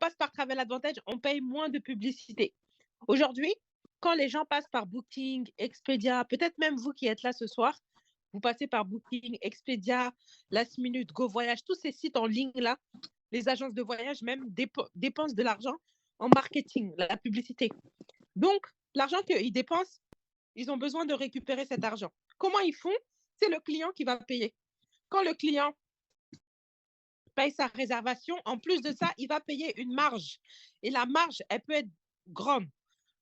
passe par Travel Advantage, on paye moins de publicité. Aujourd'hui, quand les gens passent par Booking, Expedia, peut-être même vous qui êtes là ce soir, vous passez par Booking, Expedia, Last Minute, Go Voyage, tous ces sites en ligne là, les agences de voyage même dépensent de l'argent en marketing, la publicité. Donc, l'argent qu'ils dépensent, ils ont besoin de récupérer cet argent. Comment ils font? C'est le client qui va payer. Quand le client paye sa réservation, en plus de ça, il va payer une marge. Et la marge, elle peut être grande.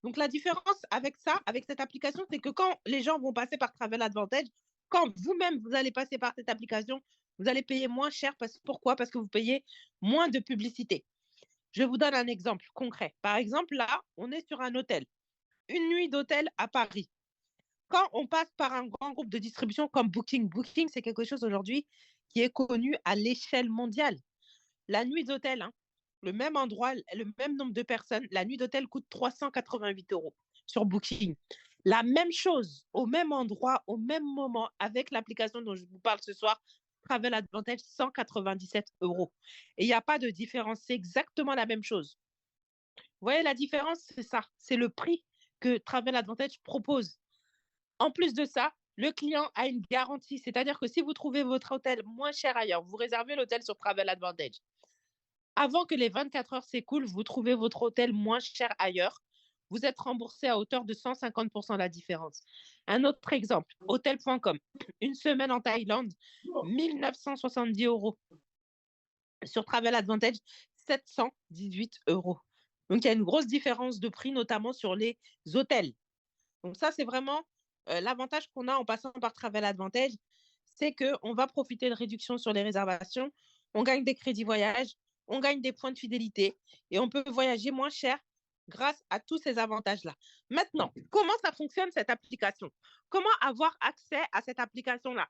Donc, la différence avec ça, avec cette application, c'est que quand les gens vont passer par Travel Advantage, quand vous-même, vous allez passer par cette application, vous allez payer moins cher. Pourquoi? Parce que vous payez moins de publicité. Je vous donne un exemple concret. Par exemple, là, on est sur un hôtel. Une nuit d'hôtel à Paris. Quand on passe par un grand groupe de distribution comme Booking, Booking, c'est quelque chose aujourd'hui qui est connu à l'échelle mondiale. La nuit d'hôtel, hein, le même endroit, le même nombre de personnes, la nuit d'hôtel coûte 388 € sur Booking. La même chose, au même endroit, au même moment, avec l'application dont je vous parle ce soir, Travel Advantage, 197 €. Et il n'y a pas de différence, c'est exactement la même chose. Vous voyez la différence, c'est ça, c'est le prix que Travel Advantage propose. En plus de ça, le client a une garantie, c'est-à-dire que si vous trouvez votre hôtel moins cher ailleurs, vous réservez l'hôtel sur Travel Advantage. Avant que les 24 heures s'écoulent, vous trouvez votre hôtel moins cher ailleurs. Vous êtes remboursé à hauteur de 150% la différence. Un autre exemple, hôtel.com. Une semaine en Thaïlande, 1970 €. Sur Travel Advantage, 718 €. Donc, il y a une grosse différence de prix, notamment sur les hôtels. Donc, ça, c'est vraiment l'avantage qu'on a en passant par Travel Advantage, c'est qu'on va profiter de réductions sur les réservations, on gagne des crédits voyage, on gagne des points de fidélité et on peut voyager moins cher grâce à tous ces avantages-là. Maintenant, comment ça fonctionne cette application? Comment avoir accès à cette application-là?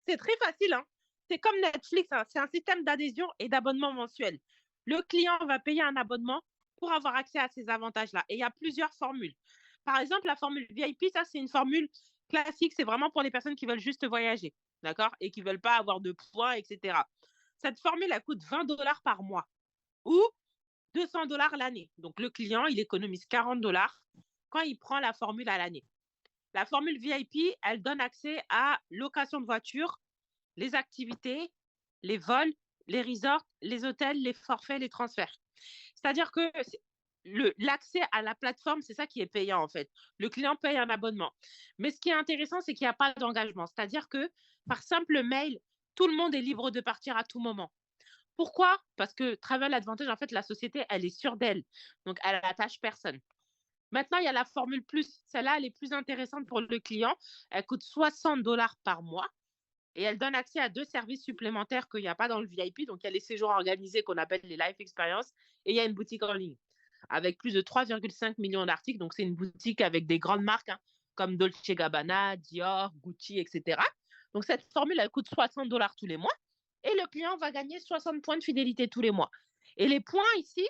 C'est très facile, hein? C'est comme Netflix, hein? C'est un système d'adhésion et d'abonnement mensuel. Le client va payer un abonnement pour avoir accès à ces avantages-là. Et il y a plusieurs formules. Par exemple, la formule VIP, ça, c'est une formule classique. C'est vraiment pour les personnes qui veulent juste voyager, d'accord? Et qui ne veulent pas avoir de points, etc. Cette formule, elle coûte 20 $ par mois ou 200 $ l'année. Donc, le client, il économise 40 $ quand il prend la formule à l'année. La formule VIP, elle donne accès à location de voiture, les activités, les vols, les resorts, les hôtels, les forfaits, les transferts. C'est-à-dire que l'accès à la plateforme, c'est ça qui est payant en fait. Le client paye un abonnement. Mais ce qui est intéressant, c'est qu'il n'y a pas d'engagement. C'est-à-dire que par simple mail, tout le monde est libre de partir à tout moment. Pourquoi? Parce que Travel Advantage, en fait, la société, elle est sûre d'elle. Donc, elle n'attache personne. Maintenant, il y a la formule plus. Celle-là, elle est plus intéressante pour le client. Elle coûte 60 $ par mois et elle donne accès à 2 services supplémentaires qu'il n'y a pas dans le VIP. Donc, il y a les séjours organisés qu'on appelle les Life Experience et il y a une boutique en ligne avec plus de 3,5 millions d'articles. Donc, c'est une boutique avec des grandes marques hein, comme Dolce Gabbana, Dior, Gucci, etc. Donc, cette formule, elle coûte 60 $ tous les mois et le client va gagner 60 points de fidélité tous les mois. Et les points ici,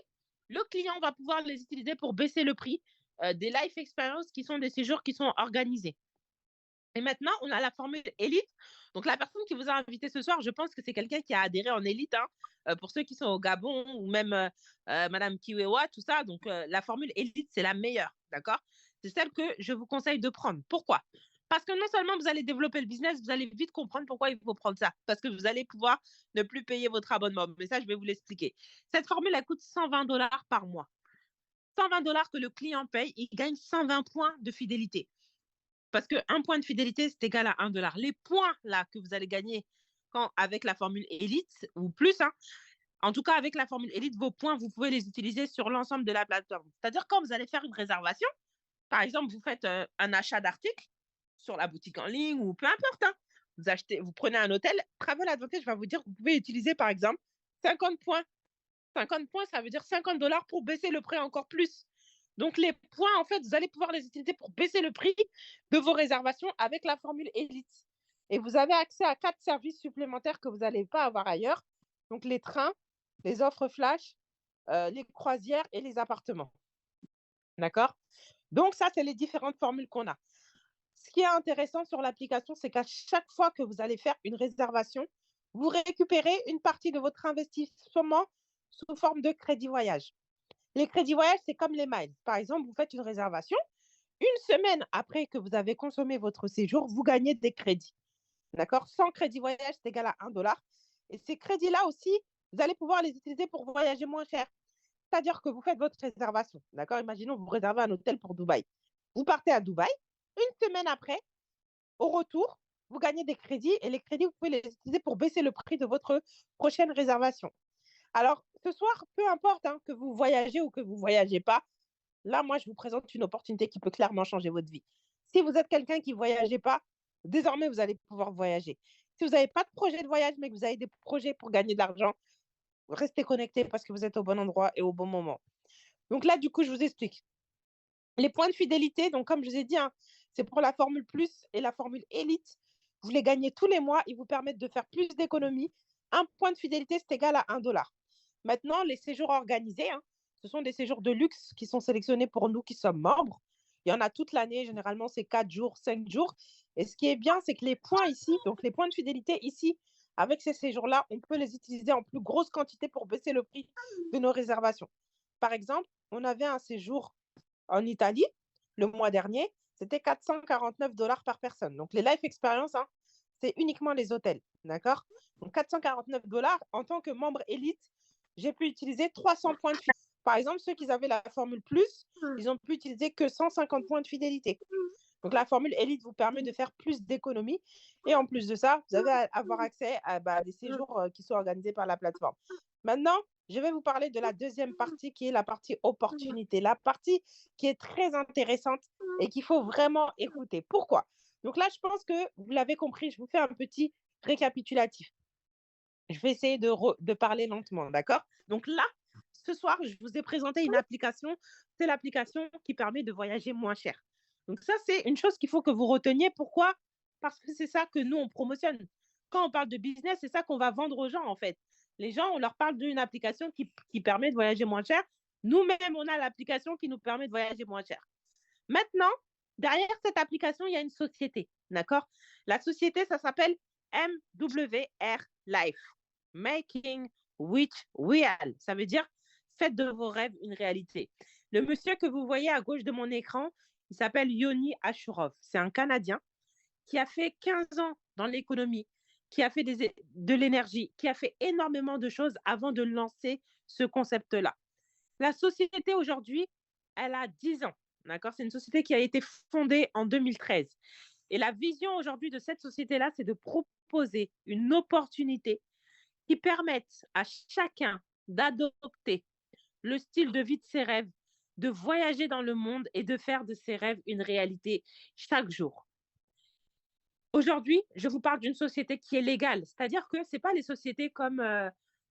le client va pouvoir les utiliser pour baisser le prix des Life Experience qui sont des séjours qui sont organisés. Et maintenant, on a la formule élite. Donc, la personne qui vous a invité ce soir, je pense que c'est quelqu'un qui a adhéré en élite, hein, pour ceux qui sont au Gabon ou même Madame Kiwewa, tout ça. Donc, la formule élite, c'est la meilleure, d'accord? C'est celle que je vous conseille de prendre. Pourquoi? Parce que non seulement vous allez développer le business, vous allez vite comprendre pourquoi il faut prendre ça. Parce que vous allez pouvoir ne plus payer votre abonnement. Mais ça, je vais vous l'expliquer. Cette formule, elle coûte 120 $ par mois. 120 $ que le client paye, il gagne 120 points de fidélité. Parce qu'un point de fidélité, c'est égal à 1 $. Les points là que vous allez gagner avec la formule élite ou plus, hein, en tout cas avec la formule élite, vos points, vous pouvez les utiliser sur l'ensemble de la plateforme. C'est-à-dire quand vous allez faire une réservation, par exemple, vous faites un achat d'articles sur la boutique en ligne ou peu importe, hein, vous prenez un hôtel, Travel Advantage va vous dire que vous pouvez utiliser par exemple 50 points. 50 points, ça veut dire 50 $ pour baisser le prix encore plus. Donc, les points, en fait, vous allez pouvoir les utiliser pour baisser le prix de vos réservations avec la formule élite. Et vous avez accès à 4 services supplémentaires que vous n'allez pas avoir ailleurs. Donc, les trains, les offres flash, les croisières et les appartements. D'accord? Donc, ça, c'est les différentes formules qu'on a. Ce qui est intéressant sur l'application, c'est qu'à chaque fois que vous allez faire une réservation, vous récupérez une partie de votre investissement sous forme de crédit voyage. Les crédits voyage, c'est comme les miles. Par exemple, vous faites une réservation. Une semaine après que vous avez consommé votre séjour, vous gagnez des crédits. D'accord? 100 crédits voyage, c'est égal à 1 $. Et ces crédits-là aussi, vous allez pouvoir les utiliser pour voyager moins cher. C'est-à-dire que vous faites votre réservation. D'accord? Imaginons, vous réservez un hôtel pour Dubaï. Vous partez à Dubaï. Une semaine après, au retour, vous gagnez des crédits et les crédits, vous pouvez les utiliser pour baisser le prix de votre prochaine réservation. Alors, ce soir, peu importe que vous voyagez ou que vous ne voyagez pas, là, moi, je vous présente une opportunité qui peut clairement changer votre vie. Si vous êtes quelqu'un qui ne voyageait pas, désormais, vous allez pouvoir voyager. Si vous n'avez pas de projet de voyage, mais que vous avez des projets pour gagner de l'argent, restez connectés parce que vous êtes au bon endroit et au bon moment. Donc là, du coup, je vous explique. Les points de fidélité, donc comme je vous ai dit, c'est pour la formule plus et la formule élite. Vous les gagnez tous les mois. Ils vous permettent de faire plus d'économies. Un point de fidélité, c'est égal à 1 $. Maintenant, les séjours organisés, ce sont des séjours de luxe qui sont sélectionnés pour nous qui sommes membres. Il y en a toute l'année. Généralement, c'est 4 jours, 5 jours. Et ce qui est bien, c'est que les points ici, donc les points de fidélité ici, avec ces séjours-là, on peut les utiliser en plus grosse quantité pour baisser le prix de nos réservations. Par exemple, on avait un séjour en Italie le mois dernier, c'était 449 $ par personne. Donc, les life experience, c'est uniquement les hôtels. D'accord? Donc, 449 $ en tant que membre élite, j'ai pu utiliser 300 points de fidélité. Par exemple, ceux qui avaient la formule plus, ils ont pu utiliser que 150 points de fidélité. Donc, la formule élite vous permet de faire plus d'économies. Et en plus de ça, vous allez avoir accès à des séjours qui sont organisés par la plateforme. Maintenant, je vais vous parler de la deuxième partie qui est la partie opportunité, la partie qui est très intéressante et qu'il faut vraiment écouter. Pourquoi? Donc là, je pense que vous l'avez compris, je vous fais un petit récapitulatif. Je vais essayer de parler lentement, d'accord? Donc là, ce soir, je vous ai présenté une application. C'est l'application qui permet de voyager moins cher. Donc ça, c'est une chose qu'il faut que vous reteniez. Pourquoi? Parce que c'est ça que nous, on promotionne. Quand on parle de business, c'est ça qu'on va vendre aux gens, en fait. Les gens, on leur parle d'une application qui permet de voyager moins cher. Nous-mêmes, on a l'application qui nous permet de voyager moins cher. Maintenant, derrière cette application, il y a une société, d'accord? La société, ça s'appelle MWR Life, Making Wish Real. Ça veut dire faites de vos rêves une réalité. Le monsieur que vous voyez à gauche de mon écran, il s'appelle Yoni Ashurov. C'est un Canadien qui a fait 15 ans dans l'économie, qui a fait de l'énergie, qui a fait énormément de choses avant de lancer ce concept-là. La société aujourd'hui, elle a 10 ans. D'accord? C'est une société qui a été fondée en 2013. Et la vision aujourd'hui de cette société-là, c'est de proposer une opportunité qui permette à chacun d'adopter le style de vie de ses rêves, de voyager dans le monde et de faire de ses rêves une réalité chaque jour. Aujourd'hui, je vous parle d'une société qui est légale, c'est-à-dire que ce n'est pas les sociétés comme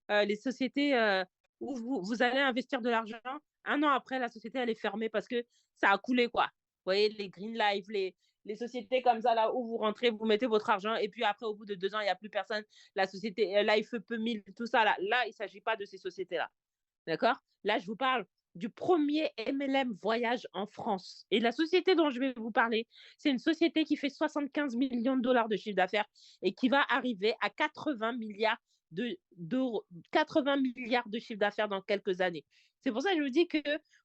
les sociétés où vous allez investir de l'argent. Un an après, la société, elle est fermée parce que ça a coulé, quoi. Vous voyez, les Green Life, les sociétés comme ça, là, où vous rentrez, vous mettez votre argent, et puis après, au bout de 2 ans, il n'y a plus personne. La société Life Peu 1000, tout ça, là il ne s'agit pas de ces sociétés-là. D'accord? Là, je vous parle du premier MLM voyage en France. Et la société dont je vais vous parler, c'est une société qui fait 75 millions de dollars de chiffre d'affaires et qui va arriver à 80 milliards d'euros, 80 milliards de chiffre d'affaires dans quelques années. C'est pour ça que je vous dis que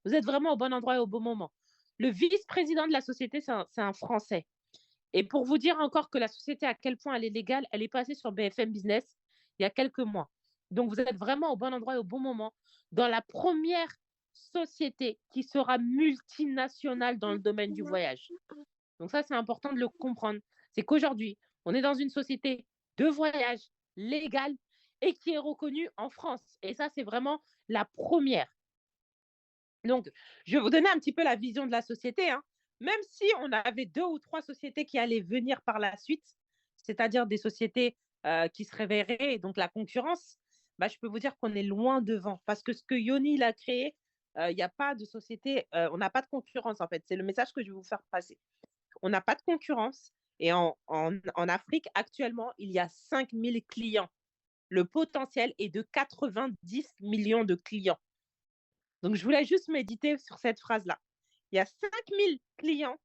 vous êtes vraiment au bon endroit et au bon moment. Le vice-président de la société, c'est un Français. Et pour vous dire encore que la société, à quel point elle est légale, elle est passée sur BFM Business il y a quelques mois. Donc, vous êtes vraiment au bon endroit et au bon moment dans la première société qui sera multinationale dans le domaine du voyage. Donc ça, c'est important de le comprendre. C'est qu'aujourd'hui, on est dans une société de voyage légale et qui est reconnue en France. Et ça, c'est vraiment la première. Donc, je vais vous donner un petit peu la vision de la société. Même si on avait 2 ou 3 sociétés qui allaient venir par la suite, c'est-à-dire des sociétés qui se réveilleraient, donc la concurrence, je peux vous dire qu'on est loin devant. Parce que ce que Yoni a créé, il n'y a pas de société, on n'a pas de concurrence en fait. C'est le message que je vais vous faire passer. On n'a pas de concurrence. Et en Afrique, actuellement, il y a 5000 clients. Le potentiel est de 90 millions de clients. Donc, je voulais juste méditer sur cette phrase-là. Il y a 5000 clients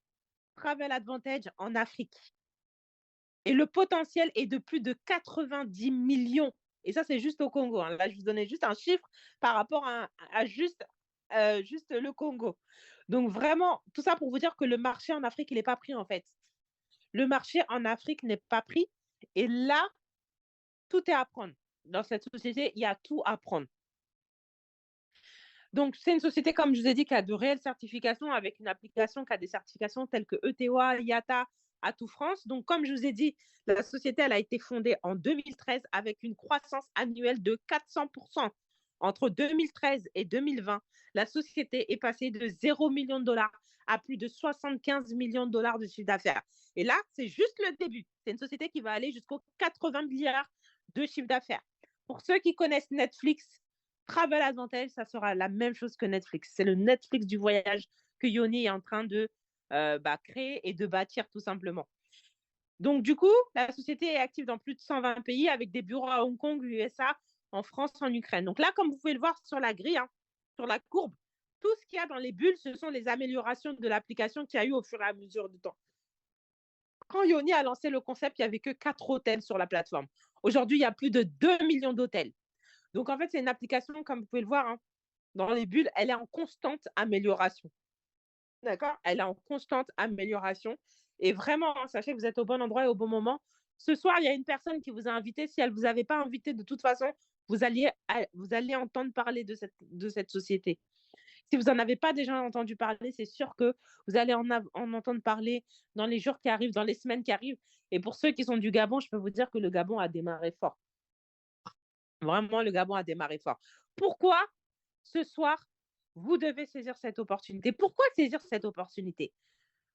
Travel Advantage en Afrique. Et le potentiel est de plus de 90 millions Et ça, c'est juste au Congo, hein. Là, je vous donnais juste un chiffre par rapport à juste le Congo. Donc vraiment, tout ça pour vous dire que le marché en Afrique, il est pas pris, en fait. Le marché en Afrique n'est pas pris et là, tout est à prendre. Dans cette société, il y a tout à prendre. Donc, c'est une société, comme je vous ai dit, qui a de réelles certifications avec une application qui a des certifications telles que ETOA, IATA, Atout France. Donc, comme je vous ai dit, la société, elle a été fondée en 2013 avec une croissance annuelle de 400%. Entre 2013 et 2020, la société est passée de 0 million de dollars à plus de 75 millions de dollars de chiffre d'affaires. Et là, c'est juste le début. C'est une société qui va aller jusqu'aux 80 milliards de chiffre d'affaires. Pour ceux qui connaissent Netflix, Travel Advantage, ça sera la même chose que Netflix. C'est le Netflix du voyage que Yoni est en train de créer et de bâtir tout simplement. Donc, du coup, la société est active dans plus de 120 pays avec des bureaux à Hong Kong, USA, en France, en Ukraine. Donc là, comme vous pouvez le voir sur la grille, hein, sur la courbe, tout ce qu'il y a dans les bulles, ce sont les améliorations de l'application qu'il y a eu au fur et à mesure du temps. Quand Yoni a lancé le concept, il n'y avait que 4 hôtels sur la plateforme. Aujourd'hui, il y a plus de 2 millions d'hôtels. Donc, en fait, c'est une application, comme vous pouvez le voir, hein, dans les bulles, elle est en constante amélioration. D'accord? Elle est en constante amélioration. Et vraiment, hein, sachez que vous êtes au bon endroit et au bon moment. Ce soir, il y a une personne qui vous a invité. Si elle ne vous avait pas invité, de toute façon, vous allez entendre parler de cette société. Si vous n'en avez pas déjà entendu parler, c'est sûr que vous allez en entendre parler dans les jours qui arrivent, dans les semaines qui arrivent. Et pour ceux qui sont du Gabon, je peux vous dire que le Gabon a démarré fort. Vraiment, le Gabon a démarré fort. Pourquoi ce soir, vous devez saisir cette opportunité? Pourquoi saisir cette opportunité?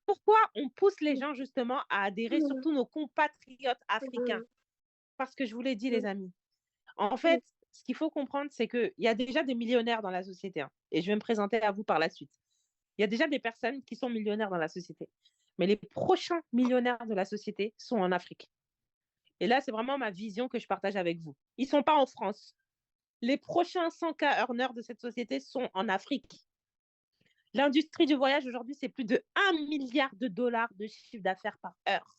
Pourquoi on pousse les gens justement à adhérer, surtout nos compatriotes africains? Parce que je vous l'ai dit, les amis. En fait, ce qu'il faut comprendre, c'est qu'il y a déjà des millionnaires dans la société, hein, et je vais me présenter à vous par la suite. Il y a déjà des personnes qui sont millionnaires dans la société. Mais les prochains millionnaires de la société sont en Afrique. Et là, c'est vraiment ma vision que je partage avec vous. Ils ne sont pas en France. Les prochains 100K earners de cette société sont en Afrique. L'industrie du voyage aujourd'hui, c'est plus de 1 milliard de dollars de chiffre d'affaires par heure.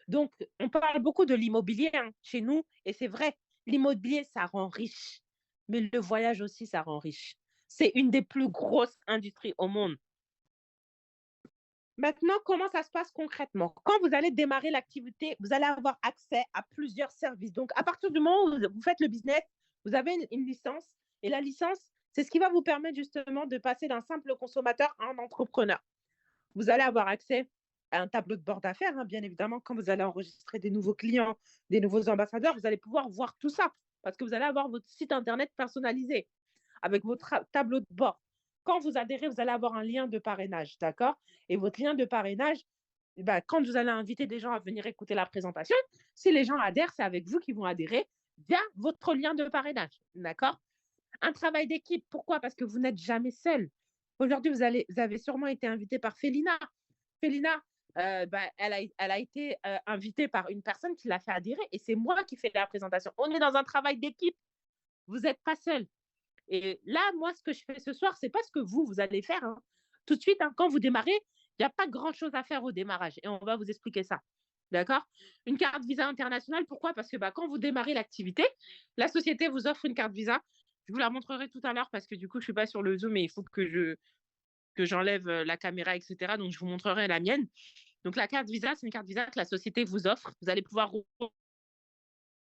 Donc, on parle beaucoup de l'immobilier, hein, chez nous, et c'est vrai, l'immobilier, ça rend riche. Mais le voyage aussi, ça rend riche. C'est une des plus grosses industries au monde. Maintenant, comment ça se passe concrètement? Quand vous allez démarrer l'activité, vous allez avoir accès à plusieurs services. Donc, à partir du moment où vous faites le business, vous avez une licence. Et la licence, c'est ce qui va vous permettre justement de passer d'un simple consommateur à un entrepreneur. Vous allez avoir accès à un tableau de bord d'affaires, hein, bien évidemment. Quand vous allez enregistrer des nouveaux clients, des nouveaux ambassadeurs, vous allez pouvoir voir tout ça parce que vous allez avoir votre site internet personnalisé avec votre tableau de bord. Quand vous adhérez, vous allez avoir un lien de parrainage, d'accord? Et votre lien de parrainage, bah, quand vous allez inviter des gens à venir écouter la présentation, si les gens adhèrent, c'est avec vous qui vont adhérer via votre lien de parrainage, d'accord? Un travail d'équipe, pourquoi? Parce que vous n'êtes jamais seul. Aujourd'hui, vous avez sûrement été invité par Félina. Félina, elle a été invitée par une personne qui l'a fait adhérer et c'est moi qui fais la présentation. On est dans un travail d'équipe. Vous n'êtes pas seul. Et là, moi, ce que je fais ce soir, c'est pas ce que vous allez faire, hein. Tout de suite, hein, quand vous démarrez, il n'y a pas grand-chose à faire au démarrage. Et on va vous expliquer ça. D'accord? Une carte Visa internationale, pourquoi? Parce que quand vous démarrez l'activité, la société vous offre une carte Visa. Je vous la montrerai tout à l'heure parce que du coup, je ne suis pas sur le Zoom et il faut que j'enlève la caméra, etc. Donc, je vous montrerai la mienne. Donc, la carte Visa, c'est une carte Visa que la société vous offre. Vous allez pouvoir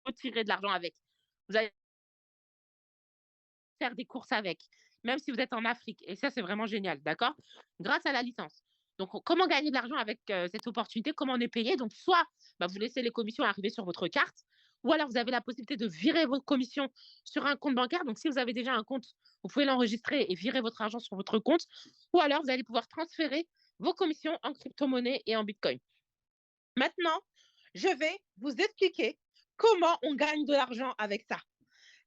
retirer de l'argent avec. Vous allez faire des courses avec, même si vous êtes en Afrique. Et ça, c'est vraiment génial, d'accord? Grâce à la licence. Donc, comment gagner de l'argent avec cette opportunité? Comment on est payé? Donc, soit vous laissez les commissions arriver sur votre carte, ou alors vous avez la possibilité de virer vos commissions sur un compte bancaire. Donc, si vous avez déjà un compte, vous pouvez l'enregistrer et virer votre argent sur votre compte. Ou alors, vous allez pouvoir transférer vos commissions en crypto-monnaie et en Bitcoin. Maintenant, je vais vous expliquer comment on gagne de l'argent avec ça.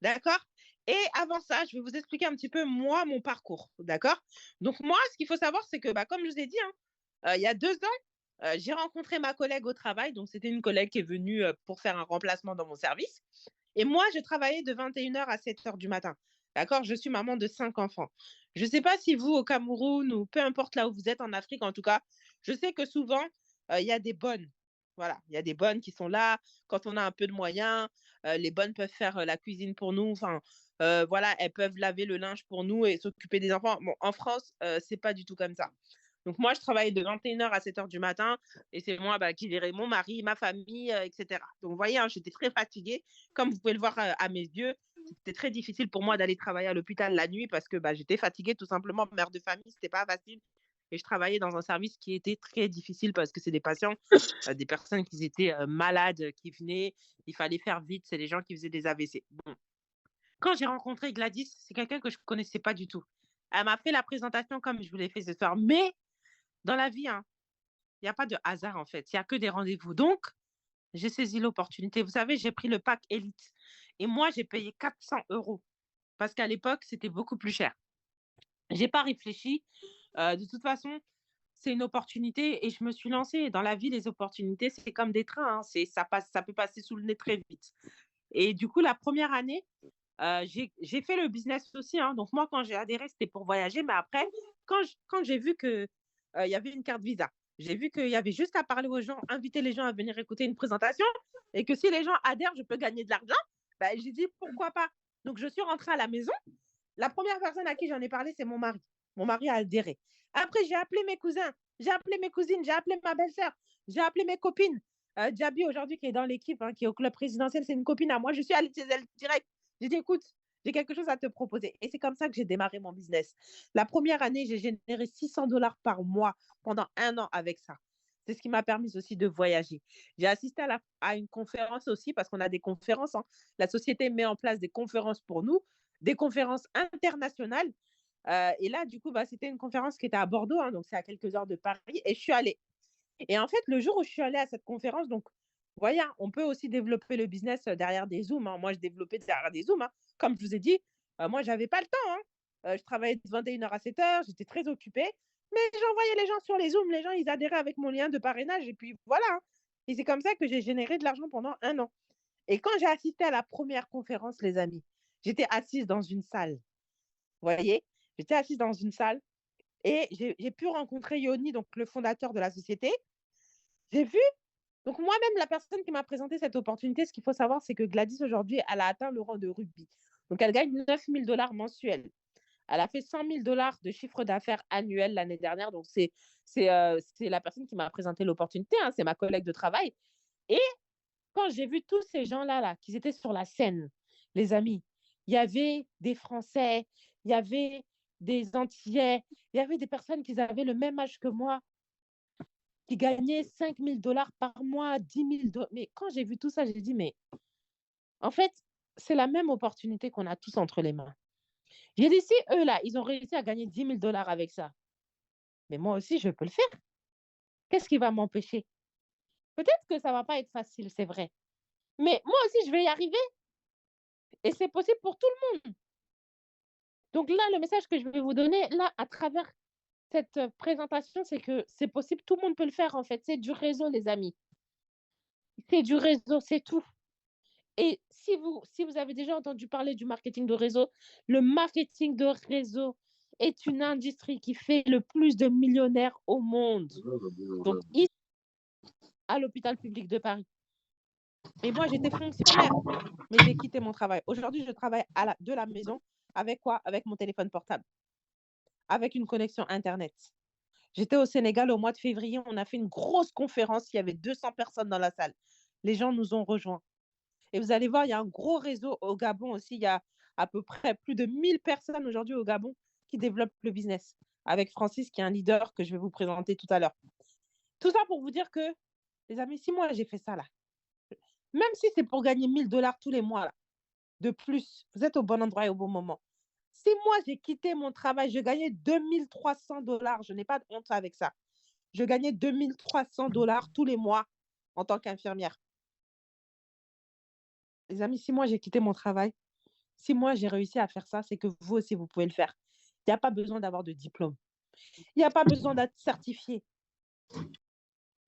D'accord? Et avant ça, je vais vous expliquer un petit peu, moi, mon parcours. D'accord? Donc, moi, ce qu'il faut savoir, c'est que, comme je vous ai dit, hein, il y a 2 ans, j'ai rencontré ma collègue au travail. Donc, c'était une collègue qui est venue pour faire un remplacement dans mon service. Et moi, je travaillais de 21h à 7h du matin. D'accord? Je suis maman de 5 enfants. Je ne sais pas si vous, au Cameroun, ou peu importe là où vous êtes en Afrique, en tout cas, je sais que souvent, il y a des bonnes. Voilà, il y a des bonnes qui sont là. Quand on a un peu de moyens, les bonnes peuvent faire, la cuisine pour nous. Enfin, voilà, elles peuvent laver le linge pour nous et s'occuper des enfants. Bon, en France, c'est pas du tout comme ça. Donc moi, je travaille de 21h à 7h du matin et c'est moi, bah, qui gérais mon mari, ma famille, et cetera. Donc vous voyez, hein, j'étais très fatiguée. Comme vous pouvez le voir, à mes yeux, c'était très difficile pour moi d'aller travailler à l'hôpital la nuit parce que, bah, j'étais fatiguée tout simplement. Mère de famille, c'était pas facile et je travaillais dans un service qui était très difficile parce que c'est des patients, des personnes qui étaient, malades, qui venaient, il fallait faire vite, c'est des gens qui faisaient des AVC. Bon, quand j'ai rencontré Gladys, c'est quelqu'un que je connaissais pas du tout. Elle m'a fait la présentation comme je vous l'ai fait ce soir, mais dans la vie, hein, il y a pas de hasard en fait, il y a que des rendez-vous. Donc, j'ai saisi l'opportunité. Vous savez, j'ai pris le pack élite et moi, j'ai payé 400 € parce qu'à l'époque, c'était beaucoup plus cher. J'ai pas réfléchi. De toute façon, c'est une opportunité et je me suis lancée. Dans la vie, les opportunités, c'est comme des trains, hein, ça passe, ça peut passer sous le nez très vite. Et du coup, la première année, j'ai fait le business aussi, hein. Donc moi, quand j'ai adhéré, c'était pour voyager. Mais après, quand j'ai vu que il y avait une carte Visa, j'ai vu qu'il y avait juste à parler aux gens, inviter les gens à venir écouter une présentation et que si les gens adhèrent, je peux gagner de l'argent. Bah, j'ai dit pourquoi pas. Donc je suis rentrée à la maison. La première personne à qui j'en ai parlé, c'est mon mari. Mon mari a adhéré. Après, j'ai appelé mes cousins, j'ai appelé mes cousines, j'ai appelé ma belle-sœur, j'ai appelé mes copines. Djabi, aujourd'hui, qui est dans l'équipe, hein, qui est au club présidentiel, c'est une copine à moi. Je suis allée chez elle direct. J'ai dit, écoute, j'ai quelque chose à te proposer. Et c'est comme ça que j'ai démarré mon business. La première année, j'ai généré 600 $ par mois pendant 1 an avec ça. C'est ce qui m'a permis aussi de voyager. J'ai assisté à une conférence aussi, parce qu'on a des conférences, hein. La société met en place des conférences pour nous, des conférences internationales. Et là, du coup, bah, c'était une conférence qui était à Bordeaux, hein, donc c'est à quelques heures de Paris, et je suis allée. Et en fait, le jour où je suis allée à cette conférence, donc, vous voyez, hein, on peut aussi développer le business derrière des Zooms, hein. Moi, je développais derrière des Zooms, hein. Comme je vous ai dit, moi, j'avais pas le temps, hein. Je travaillais de 21h à 7h, j'étais très occupée, mais j'envoyais les gens sur les Zooms. Les gens, ils adhéraient avec mon lien de parrainage, et puis voilà, hein. Et c'est comme ça que j'ai généré de l'argent pendant 1 an. Et quand j'ai assisté à la première conférence, les amis, j'étais assise dans une salle. Vous voyez? J'étais assise dans une salle et j'ai pu rencontrer Yoni, donc le fondateur de la société. J'ai vu, donc moi-même, la personne qui m'a présenté cette opportunité, ce qu'il faut savoir, c'est que Gladys, aujourd'hui, elle a atteint le rang de rugby. Donc, elle gagne 9 000 $ mensuels. Elle a fait 100 000 $ de chiffre d'affaires annuel l'année dernière. Donc, c'est la personne qui m'a présenté l'opportunité, hein, c'est ma collègue de travail. Et quand j'ai vu tous ces gens-là, là, qui étaient sur la scène, les amis, il y avait des Français, il y avait des Antillais, il y avait des personnes qui avaient le même âge que moi, qui gagnaient 5 000 $ par mois, 10 000 $. Mais quand j'ai vu tout ça, j'ai dit, mais en fait, c'est la même opportunité qu'on a tous entre les mains. J'ai dit, si eux, là, ils ont réussi à gagner 10 000 $ avec ça, mais moi aussi, je peux le faire. Qu'est-ce qui va m'empêcher? Peut-être que ça ne va pas être facile, c'est vrai. Mais moi aussi, je vais y arriver. Et c'est possible pour tout le monde. Donc là, le message que je vais vous donner, là, à travers cette présentation, c'est que c'est possible, tout le monde peut le faire en fait. C'est du réseau, les amis. C'est du réseau, c'est tout. Et si vous avez déjà entendu parler du marketing de réseau, le marketing de réseau est une industrie qui fait le plus de millionnaires au monde. Donc, ici, à l'hôpital public de Paris. Et moi, j'étais fonctionnaire, mais j'ai quitté mon travail. Aujourd'hui, je travaille de la maison. Avec quoi? Avec mon téléphone portable, avec une connexion Internet. J'étais au Sénégal au mois de février, on a fait une grosse conférence, il y avait 200 personnes dans la salle. Les gens nous ont rejoints. Et vous allez voir, il y a un gros réseau au Gabon aussi, il y a à peu près plus de 1000 personnes aujourd'hui au Gabon qui développent le business, avec Francis qui est un leader que je vais vous présenter tout à l'heure. Tout ça pour vous dire que, les amis, si moi j'ai fait ça là, même si c'est pour gagner 1 000 $ tous les mois là, de plus, vous êtes au bon endroit et au bon moment. Si moi j'ai quitté mon travail, je gagnais 2 300 $, je n'ai pas de honte avec ça. Je gagnais 2 300 $ tous les mois en tant qu'infirmière. Les amis, si moi j'ai quitté mon travail, si moi j'ai réussi à faire ça, c'est que vous aussi, vous pouvez le faire. Il n'y a pas besoin d'avoir de diplôme. Il n'y a pas besoin d'être certifié.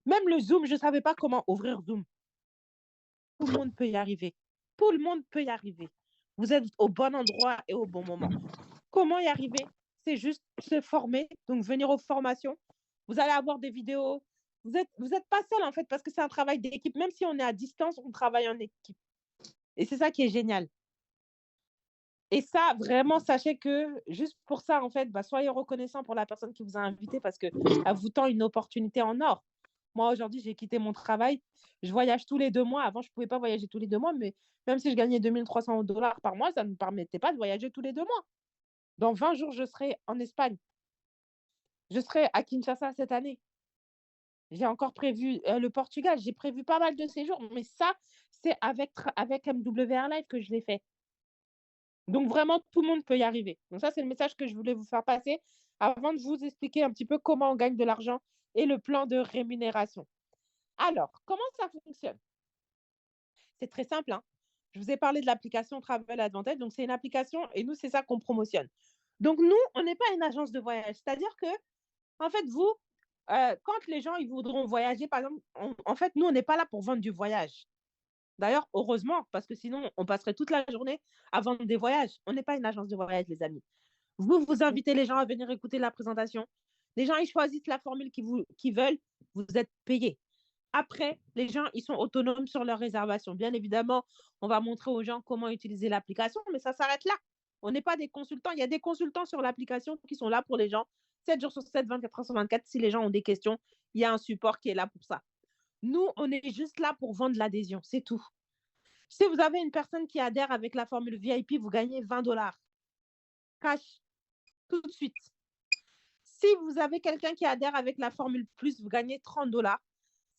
Même le Zoom, je ne savais pas comment ouvrir Zoom. Tout le monde peut y arriver. Tout le monde peut y arriver. Vous êtes au bon endroit et au bon moment. Comment y arriver? C'est juste se former, donc venir aux formations. Vous allez avoir des vidéos, Vous êtes pas seul, en fait, parce que c'est un travail d'équipe. Même si on est à distance, on travaille en équipe. Et c'est ça qui est génial. Et ça, vraiment, sachez que juste pour ça, en fait, soyez reconnaissant pour la personne qui vous a invité parce qu'elle vous tend une opportunité en or. Moi, aujourd'hui, j'ai quitté mon travail. Je voyage tous les 2 mois. Avant, je ne pouvais pas voyager tous les 2 mois, mais même si je gagnais 2 300 $ par mois, ça ne me permettait pas de voyager tous les 2 mois. Dans 20 jours, je serai en Espagne. Je serai à Kinshasa cette année. J'ai encore prévu le Portugal. J'ai prévu pas mal de séjours, mais ça, c'est avec MW Airlines que je l'ai fait. Donc vraiment, tout le monde peut y arriver. Donc ça, c'est le message que je voulais vous faire passer avant de vous expliquer un petit peu comment on gagne de l'argent et le plan de rémunération. Alors, comment ça fonctionne? C'est très simple, hein. Je vous ai parlé de l'application Travel Advantage. Donc, c'est une application et nous, c'est ça qu'on promotionne. Donc, nous, on n'est pas une agence de voyage. C'est-à-dire que, en fait, vous, quand les gens ils voudront voyager, par exemple, en fait, nous, on n'est pas là pour vendre du voyage. D'ailleurs, heureusement, parce que sinon, on passerait toute la journée à vendre des voyages. On n'est pas une agence de voyage, les amis. Vous invitez les gens à venir écouter la présentation. Les gens, ils choisissent la formule qu'ils veulent. Vous êtes payés. Après, les gens, ils sont autonomes sur leur réservation. Bien évidemment, on va montrer aux gens comment utiliser l'application, mais ça s'arrête là. On n'est pas des consultants. Il y a des consultants sur l'application qui sont là pour les gens, 7 jours sur 7, 24 heures sur 24. Si les gens ont des questions, il y a un support qui est là pour ça. Nous, on est juste là pour vendre l'adhésion, c'est tout. Si vous avez une personne qui adhère avec la formule VIP, vous gagnez 20 $ cash tout de suite. Si vous avez quelqu'un qui adhère avec la formule plus, vous gagnez 30 $.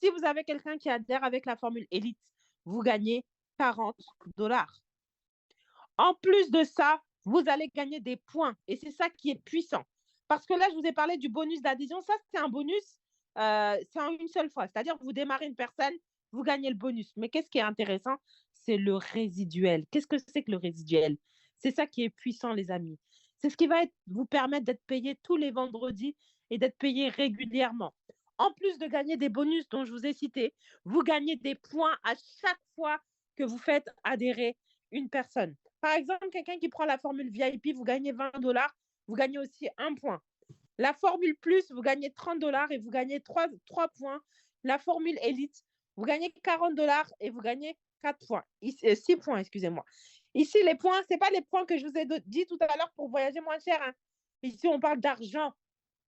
Si vous avez quelqu'un qui adhère avec la formule élite, vous gagnez 40 $. En plus de ça, vous allez gagner des points. Et c'est ça qui est puissant. Parce que là, je vous ai parlé du bonus d'adhésion. Ça, c'est un bonus, c'est en une seule fois. C'est-à-dire, vous démarrez une personne, vous gagnez le bonus. Mais qu'est-ce qui est intéressant? C'est le résiduel. Qu'est-ce que c'est que le résiduel? C'est ça qui est puissant, les amis. C'est ce qui va vous permettre d'être payé tous les vendredis et d'être payé régulièrement. En plus de gagner des bonus dont je vous ai cités, vous gagnez des points à chaque fois que vous faites adhérer une personne. Par exemple, quelqu'un qui prend la formule VIP, vous gagnez 20 $, vous gagnez aussi un point. La formule plus, vous gagnez 30 $ et vous gagnez 3 points. La formule élite, vous gagnez 40 $ et vous gagnez 4 points. 6 points, excusez-moi. Ici, les points, ce n'est pas les points que je vous ai dit tout à l'heure pour voyager moins cher, hein. Ici, on parle d'argent.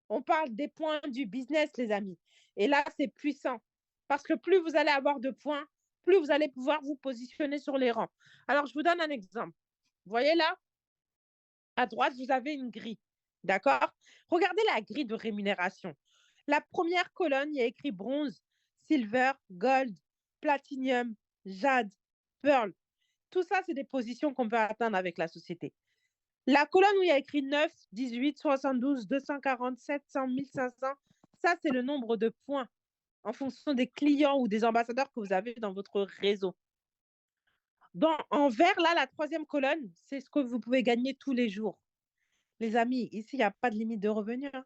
On parle des points du business, les amis. Et là, c'est puissant. Parce que plus vous allez avoir de points, plus vous allez pouvoir vous positionner sur les rangs. Alors, je vous donne un exemple. Vous voyez là, à droite, vous avez une grille. D'accord? Regardez la grille de rémunération. La première colonne, il y a écrit bronze, silver, gold, platinum, jade, pearl. Tout ça, c'est des positions qu'on peut atteindre avec la société. La colonne où il y a écrit 9, 18, 72, 240, 700, 1500, ça, c'est le nombre de points en fonction des clients ou des ambassadeurs que vous avez dans votre réseau. En vert, là, la troisième colonne, c'est ce que vous pouvez gagner tous les jours. Les amis, ici, il n'y a pas de limite de revenus, hein.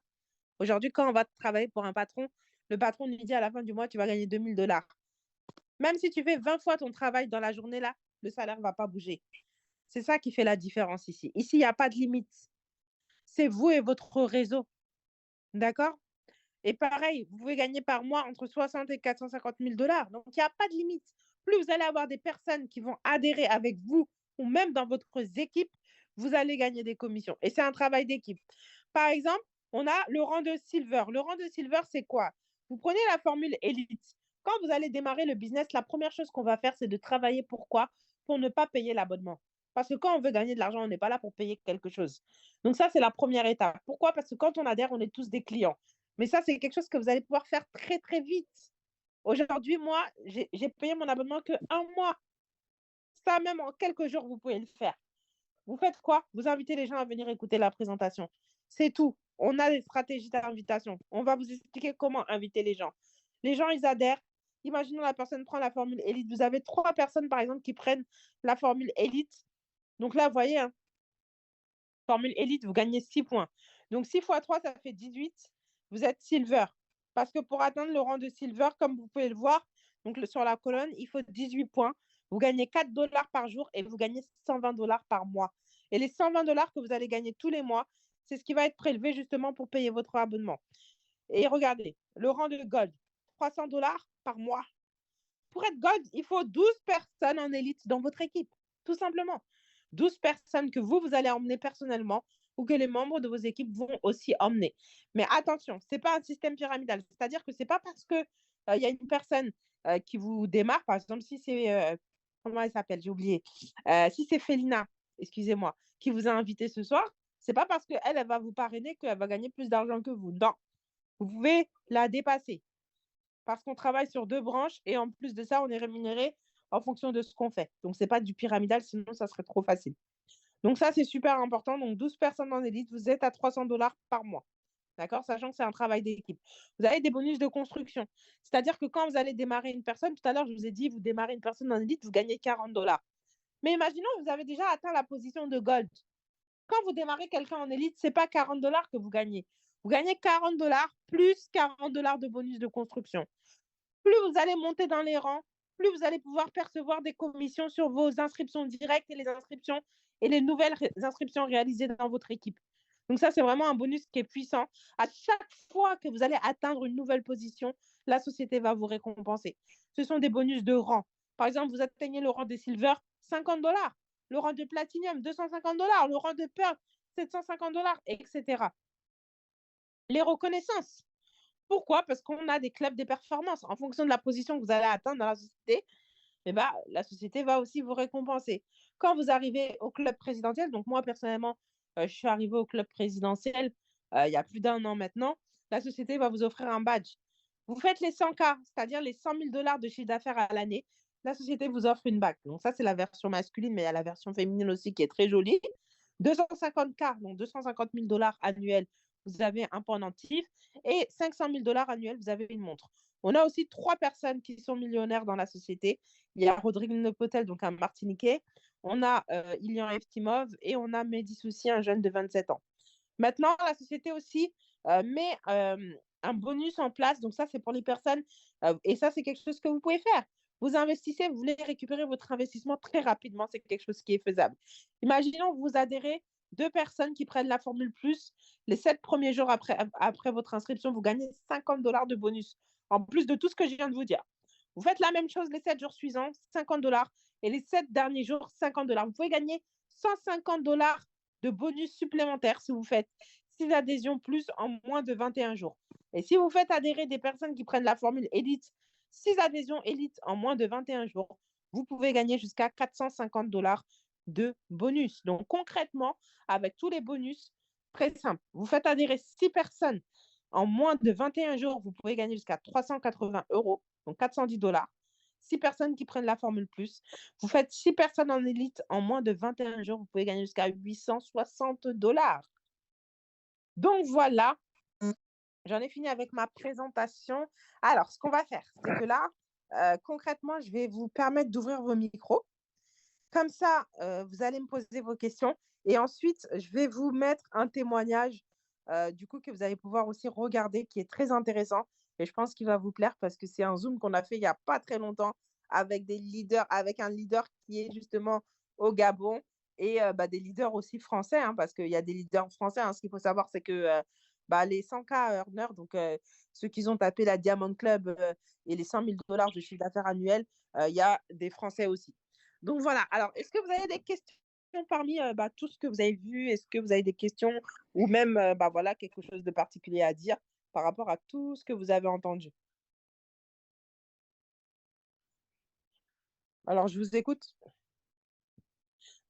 Aujourd'hui, quand on va travailler pour un patron, le patron lui dit à la fin du mois, tu vas gagner 2000 $. Même si tu fais 20 fois ton travail dans la journée, là, le salaire ne va pas bouger. C'est ça qui fait la différence ici. Ici, il n'y a pas de limite. C'est vous et votre réseau. D'accord? Et pareil, vous pouvez gagner par mois entre 60 et 450 000 $. Donc, il n'y a pas de limite. Plus vous allez avoir des personnes qui vont adhérer avec vous ou même dans votre équipe, vous allez gagner des commissions. Et c'est un travail d'équipe. Par exemple, on a le rang de silver. Le rang de silver, c'est quoi? Vous prenez la formule élite. Quand vous allez démarrer le business, la première chose qu'on va faire, c'est de travailler. Pourquoi? Pour ne pas payer l'abonnement. Parce que quand on veut gagner de l'argent, on n'est pas là pour payer quelque chose. Donc ça, c'est la première étape. Pourquoi? Parce que quand on adhère, on est tous des clients. Mais ça, c'est quelque chose que vous allez pouvoir faire très, très vite. Aujourd'hui, moi, j'ai payé mon abonnement que 1 mois. Ça, même en quelques jours, vous pouvez le faire. Vous faites quoi? Vous invitez les gens à venir écouter la présentation. C'est tout. On a des stratégies d'invitation. On va vous expliquer comment inviter les gens. Les gens, ils adhèrent. Imaginons la personne prend la formule élite. Vous avez 3 personnes, par exemple, qui prennent la formule élite. Donc là, vous voyez, hein, formule élite, vous gagnez 6 points. Donc 6 fois 3, ça fait 18. Vous êtes silver. Parce que pour atteindre le rang de silver, comme vous pouvez le voir, donc sur la colonne, il faut 18 points. Vous gagnez 4 $ par jour et vous gagnez 120 $ par mois. Et les 120 $ que vous allez gagner tous les mois, c'est ce qui va être prélevé justement pour payer votre abonnement. Et regardez, le rang de gold, $300 par mois. Pour être gold, il faut 12 personnes en élite dans votre équipe, tout simplement. 12 personnes que vous allez emmener personnellement ou que les membres de vos équipes vont aussi emmener. Mais attention, ce n'est pas un système pyramidal. C'est-à-dire que ce n'est pas parce qu'il y a une personne qui vous démarre, par exemple, si c'est, comment elle s'appelle, j'ai oublié, si c'est Félina, excusez-moi, qui vous a invité ce soir, ce n'est pas parce qu'elle, elle va vous parrainer qu'elle va gagner plus d'argent que vous. Non, vous pouvez la dépasser parce qu'on travaille sur 2 branches et en plus de ça, on est rémunéré en fonction de ce qu'on fait. Donc, ce n'est pas du pyramidal, sinon ça serait trop facile. Donc, ça, c'est super important. Donc, 12 personnes en élite, vous êtes à $300 par mois. D'accord? Sachant que c'est un travail d'équipe. Vous avez des bonus de construction. C'est-à-dire que quand vous allez démarrer une personne, tout à l'heure, je vous ai dit, vous démarrez une personne en élite, vous gagnez $40. Mais imaginons, vous avez déjà atteint la position de gold. Quand vous démarrez quelqu'un en élite, ce n'est pas $40 que vous gagnez. Vous gagnez $40 plus $40 de bonus de construction. Plus vous allez monter dans les rangs, plus vous allez pouvoir percevoir des commissions sur vos inscriptions directes et les inscriptions et les nouvelles inscriptions réalisées dans votre équipe. Donc ça, c'est vraiment un bonus qui est puissant. À chaque fois que vous allez atteindre une nouvelle position, la société va vous récompenser. Ce sont des bonus de rang. Par exemple, vous atteignez le rang des silver, $50. Le rang de platinum, $250. Le rang de pearl, $750, etc. Les reconnaissances. Pourquoi? Parce qu'on a des clubs de performance. En fonction de la position que vous allez atteindre dans la société, la société va aussi vous récompenser. Quand vous arrivez au club présidentiel, donc moi personnellement, je suis arrivée au club présidentiel il y a plus d'1 an maintenant, la société va vous offrir un badge. Vous faites les 100K, c'est-à-dire les $100 000 de chiffre d'affaires à l'année, la société vous offre une bague. Donc ça, c'est la version masculine, mais il y a la version féminine aussi qui est très jolie. 250K, donc $250 000 annuels, vous avez un pendentif. Et $500 000 annuels, vous avez une montre. On a aussi 3 personnes qui sont millionnaires dans la société. Il y a Rodrigue Nepotel, donc un Martiniquais. On a Ilian Eftimov et on a Mehdi Soussi, un jeune de 27 ans. Maintenant, la société aussi met un bonus en place. Donc ça, c'est pour les personnes. Et ça, c'est quelque chose que vous pouvez faire. Vous investissez, vous voulez récupérer votre investissement très rapidement. C'est quelque chose qui est faisable. Imaginons que vous adhérez 2 personnes qui prennent la Formule Plus. Les 7 premiers jours après votre inscription, vous gagnez $50 de bonus. En plus de tout ce que je viens de vous dire. Vous faites la même chose les 7 jours suivants, $50. Et les 7 derniers jours, $50. Vous pouvez gagner $150 de bonus supplémentaires si vous faites 6 adhésions plus en moins de 21 jours. Et si vous faites adhérer des personnes qui prennent la formule Elite, 6 adhésions Elite en moins de 21 jours, vous pouvez gagner jusqu'à $450 de bonus. Donc concrètement, avec tous les bonus, très simple. Vous faites adhérer 6 personnes en moins de 21 jours, vous pouvez gagner jusqu'à 380 €, donc $410. 6 personnes qui prennent la formule plus. Vous faites 6 personnes en élite en moins de 21 jours, vous pouvez gagner jusqu'à $860. Donc voilà, j'en ai fini avec ma présentation. Alors, ce qu'on va faire, c'est que là, concrètement, je vais vous permettre d'ouvrir vos micros. Comme ça, vous allez me poser vos questions et ensuite, je vais vous mettre un témoignage, du coup, que vous allez pouvoir aussi regarder, qui est très intéressant et je pense qu'il va vous plaire parce que c'est un Zoom qu'on a fait il y a pas très longtemps avec des leaders, avec un leader qui est justement au Gabon et des leaders aussi français, hein, parce qu'il y a des leaders français, hein. Ce qu'il faut savoir, c'est que, les 100K earners, donc ceux qui ont tapé la Diamond Club, et les $100 000 de chiffre d'affaires annuel, il y a des Français aussi. Donc voilà. Alors, est-ce que vous avez des questions parmi tout ce que vous avez vu? Est-ce que vous avez des questions ou même voilà, quelque chose de particulier à dire par rapport à tout ce que vous avez entendu? Alors, je vous écoute.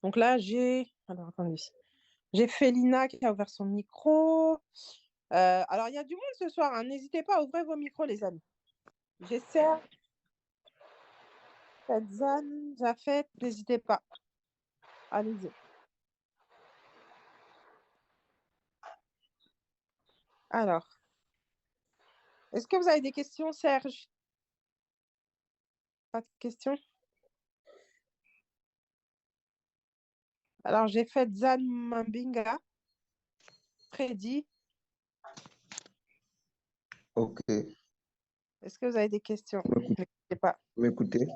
Donc là, alors attendez, j'ai Félina qui a ouvert son micro. Alors, il y a du monde ce soir, hein. N'hésitez pas à ouvrir vos micros, les amis. J'essaie. Faites Jafet, n'hésitez pas. Allez-y. Alors, est-ce que vous avez des questions, Serge? Pas de questions? Alors, j'ai fait Zan Mambinga. Freddy, Ok, est-ce que vous avez des questions? N'hésitez pas. m'écoutez.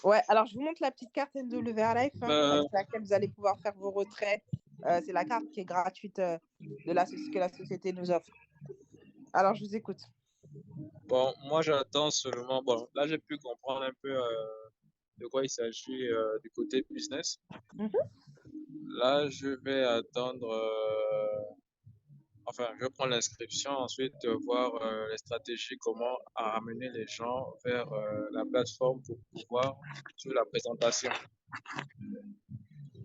Ouais, alors je vous montre la petite carte NWR Life avec laquelle vous allez pouvoir faire vos retraits. C'est la carte qui est gratuite que la société nous offre. Alors, je vous écoute. Bon, moi j'attends seulement. Bon, là j'ai pu comprendre un peu de quoi il s'agit du côté business. Mhm. Là, je vais attendre. Enfin, je vais prendre l'inscription, ensuite voir les stratégies, comment amener les gens vers la plateforme pour pouvoir sur la présentation.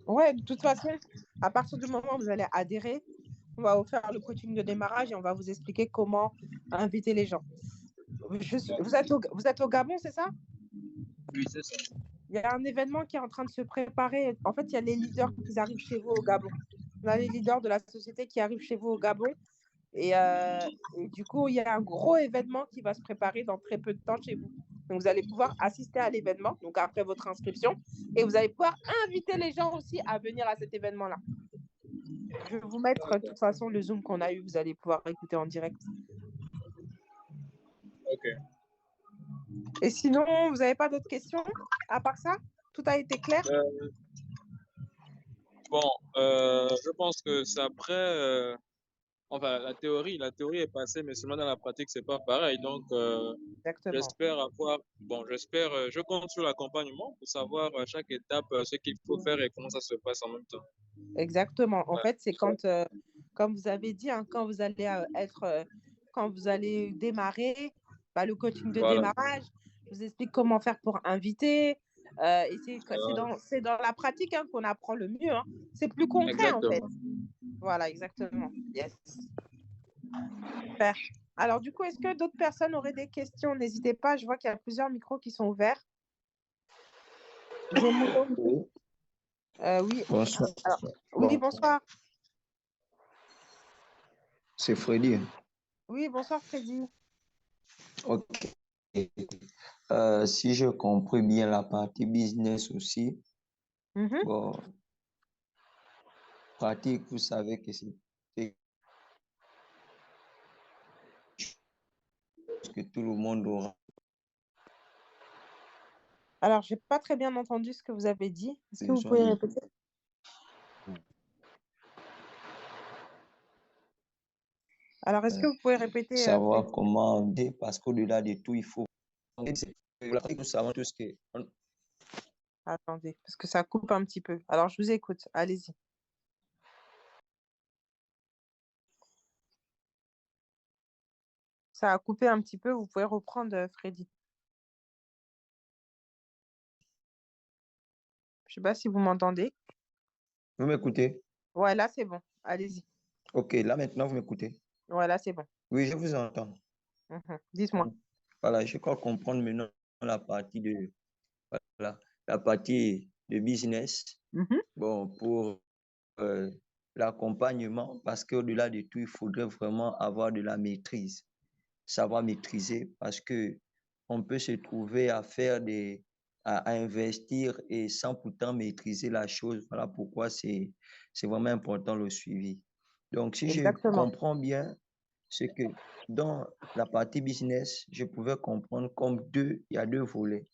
Ouais, de toute façon, à partir du moment où vous allez adhérer, on va vous faire le coaching de démarrage et on va vous expliquer comment inviter les gens. Vous êtes au Gabon, c'est ça? Oui, c'est ça. Il y a un événement qui est en train de se préparer. En fait, il y a les leaders qui arrivent chez vous au Gabon. On a les leaders de la société qui arrivent chez vous au Gabon. Et du coup, il y a un gros événement qui va se préparer dans très peu de temps chez vous. Donc, vous allez pouvoir assister à l'événement, donc après votre inscription, et vous allez pouvoir inviter les gens aussi à venir à cet événement-là. Je vais vous mettre de toute façon le Zoom qu'on a eu, vous allez pouvoir écouter en direct. Ok. Et sinon, vous n'avez pas d'autres questions à part ça? Tout a été clair? Euh, bon, je pense que c'est après. Enfin, la théorie est passée, mais seulement dans la pratique, c'est pas pareil. Donc, Exactement. j'espère avoir. Bon, j'espère. Je compte sur l'accompagnement pour savoir à chaque étape ce qu'il faut faire et comment ça se passe en même temps. Exactement. En Ouais. fait, c'est quand, comme vous avez dit, hein, quand vous allez quand vous allez démarrer, bah, le coaching de Voilà. démarrage, je vous explique comment faire pour inviter. Et c'est dans la pratique hein, qu'on apprend le mieux. Hein. C'est plus concret, en fait. Exactement. Voilà, exactement. Yes. Super. Alors, du coup, est-ce que d'autres personnes auraient des questions? N'hésitez pas, je vois qu'il y a plusieurs micros qui sont ouverts. J'ai mon nom. Oui, Oui. bonsoir. Alors, oui, Bon, bonsoir. c'est Freddy. Oui, bonsoir, Freddy. Ok. Si je comprends bien la partie business aussi, Mhm. bon, pratique, vous savez que c'est ce que tout le monde aura Alors, j'ai pas très bien entendu ce que vous avez dit. Est-ce que vous besoin pouvez de répéter? Alors, est-ce que vous pouvez répéter, savoir Freddy? comment aider, parce qu'au-delà de tout, il faut. La pratique, nous savons tout ce que. Attendez, parce que ça coupe un petit peu. Alors, je vous écoute. Allez-y. Ça a coupé un petit peu. Vous pouvez reprendre, Freddy. Je sais pas si vous m'entendez. Vous m'écoutez? Ouais, là, c'est bon. Allez-y. Ok, là maintenant, vous m'écoutez? Ouais, là, c'est bon. Oui, je vous entends. Mhm. Dites-moi. Voilà, je crois comprendre maintenant la partie de, voilà, la partie de business. Mhm. Bon, pour euh, l'accompagnement, parce qu'au-delà de tout, il faudrait vraiment avoir de la maîtrise, savoir maîtriser, parce que on peut se trouver à faire à investir et sans pourtant maîtriser la chose. Voilà pourquoi c'est vraiment important le suivi. Donc, si je Exactement. comprends bien, c'est que dans la partie business, je pouvais comprendre comme il y a deux volets.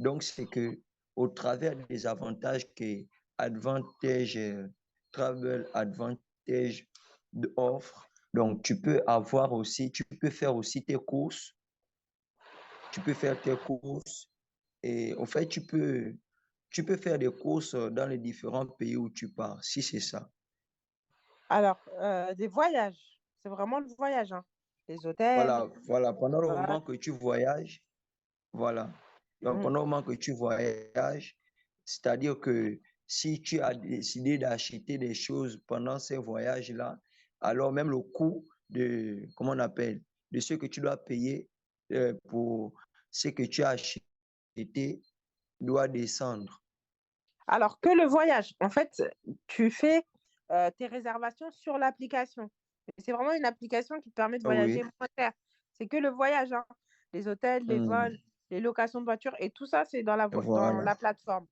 Donc, c'est que au travers des avantages que Advantage Travel Advantage offre, donc tu peux faire aussi tes courses, tu peux faire tes courses et en fait, tu peux faire des courses dans les différents pays où tu pars, si c'est ça. Alors, des voyages. C'est vraiment le voyage, hein. Les hôtels. Voilà, pendant le Voilà. moment que tu voyages, voilà. Donc, Mm. pendant le moment que tu voyages, c'est-à-dire que si tu as décidé d'acheter des choses pendant ces voyages-là, alors même le coût comment on appelle, de ce que tu dois payer pour ce que tu as acheté doit descendre. Alors que le voyage, en fait, tu fais tes réservations sur l'application. C'est vraiment une application qui te permet de Ah voyager oui. moins cher. C'est que le voyage, hein. Les hôtels, les Hmm. vols, les locations de voitures et tout ça, c'est dans Voilà, la plateforme.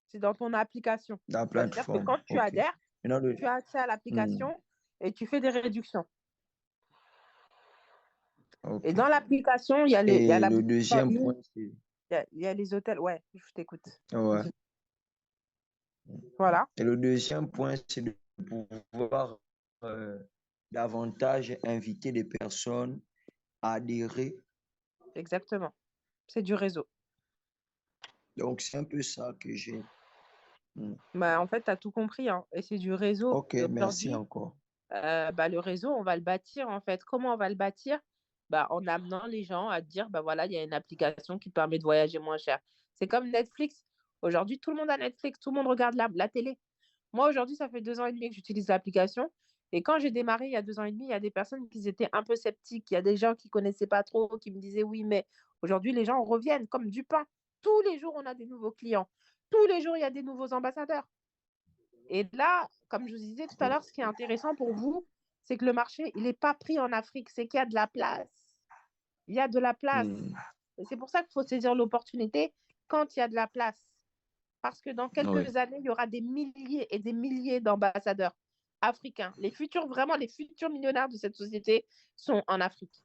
C'est dans ton application. la Ça veut dire que plateforme. quand tu OK. adhères, Maintenant, tu as accès à hmm. l'application et tu fais des réductions. Et OK. dans l'application, il y a Et la le boutique en deuxième point, ligne, c'est... il y a les hôtels. Ouais, je t'écoute. Ouais. Voilà. Et le deuxième point, c'est de pouvoir euh, davantage inviter des personnes adhérer. Exactement. C'est du réseau. Donc, c'est un peu ça que j'ai. Bah, en fait, tu as tout compris, hein. Et c'est du réseau. Ok, Et merci aujourd'hui, encore. bah, le réseau, on va le bâtir, en fait. Comment on va le bâtir? Bah, en amenant les gens à dire, bah voilà, il y a une application qui te permet de voyager moins cher. C'est comme Netflix. Aujourd'hui, tout le monde a Netflix, tout le monde regarde la télé. Moi, aujourd'hui, ça fait 2 ans et demi que j'utilise l'application. Et quand j'ai démarré il y a 2 ans et demi, il y a des personnes qui étaient un peu sceptiques. Il y a des gens qui ne connaissaient pas trop, qui me disaient oui, mais aujourd'hui, les gens reviennent comme du pain. Tous les jours, on a des nouveaux clients. Tous les jours, il y a des nouveaux ambassadeurs. Et là, comme je vous disais tout à l'heure, ce qui est intéressant pour vous, c'est que le marché, il n'est pas pris en Afrique, c'est qu'il y a de la place. Il y a de la place. Et c'est pour ça qu'il faut saisir l'opportunité quand il y a de la place. Parce que dans quelques années, il y aura des milliers et des milliers d'ambassadeurs africains. Vraiment, les futurs millionnaires de cette société sont en Afrique.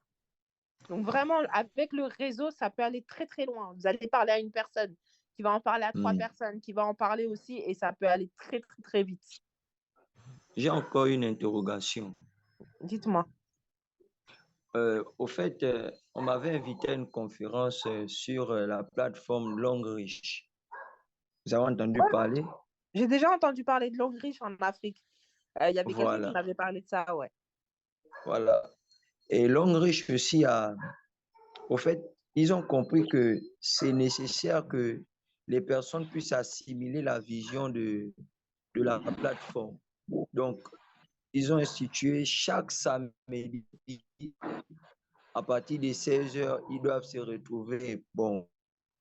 Donc vraiment, avec le réseau, ça peut aller très, très loin. Vous allez parler à une personne qui va en parler à 3 personnes, qui va en parler aussi, et ça peut aller très, très, très vite. J'ai encore une interrogation. Dites-moi. Au fait, on m'avait invité à une conférence sur la plateforme Longreach. Vous avez entendu parler? J'ai déjà entendu parler de Longreach en Afrique. Il y avait quelqu'un qui m'avait parlé de ça, ouais. Voilà. Et Longreach aussi au fait, ils ont compris que c'est nécessaire que les personnes puissent assimiler la vision de la plateforme. Donc, ils ont institué chaque samedi, à partir de 16h, ils doivent se retrouver, bon,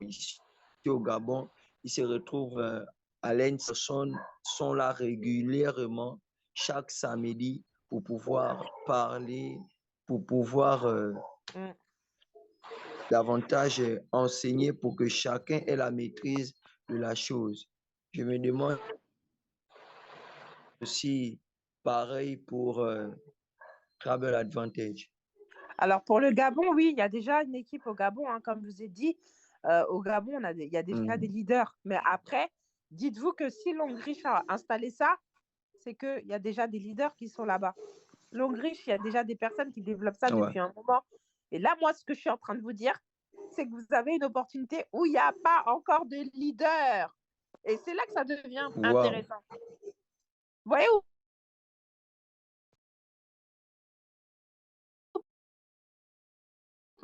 ici au Gabon, ils se retrouvent à l'Interson, sont là régulièrement chaque samedi pour pouvoir parler, pour pouvoir davantage enseigner pour que chacun ait la maîtrise de la chose. Je me demande aussi pareil pour Travel Advantage. Alors pour le Gabon, oui, il y a déjà une équipe au Gabon, hein, comme je vous ai dit. Au Gabon, il y a déjà des leaders. Mais après, dites-vous que si Longreach a installé ça, c'est qu'il y a déjà des leaders qui sont là-bas. Longreach, il y a déjà des personnes qui développent ça depuis un moment. Et là, moi, ce que je suis en train de vous dire, c'est que vous avez une opportunité où il n'y a pas encore de leader. Et c'est là que ça devient intéressant. Vous voyez où?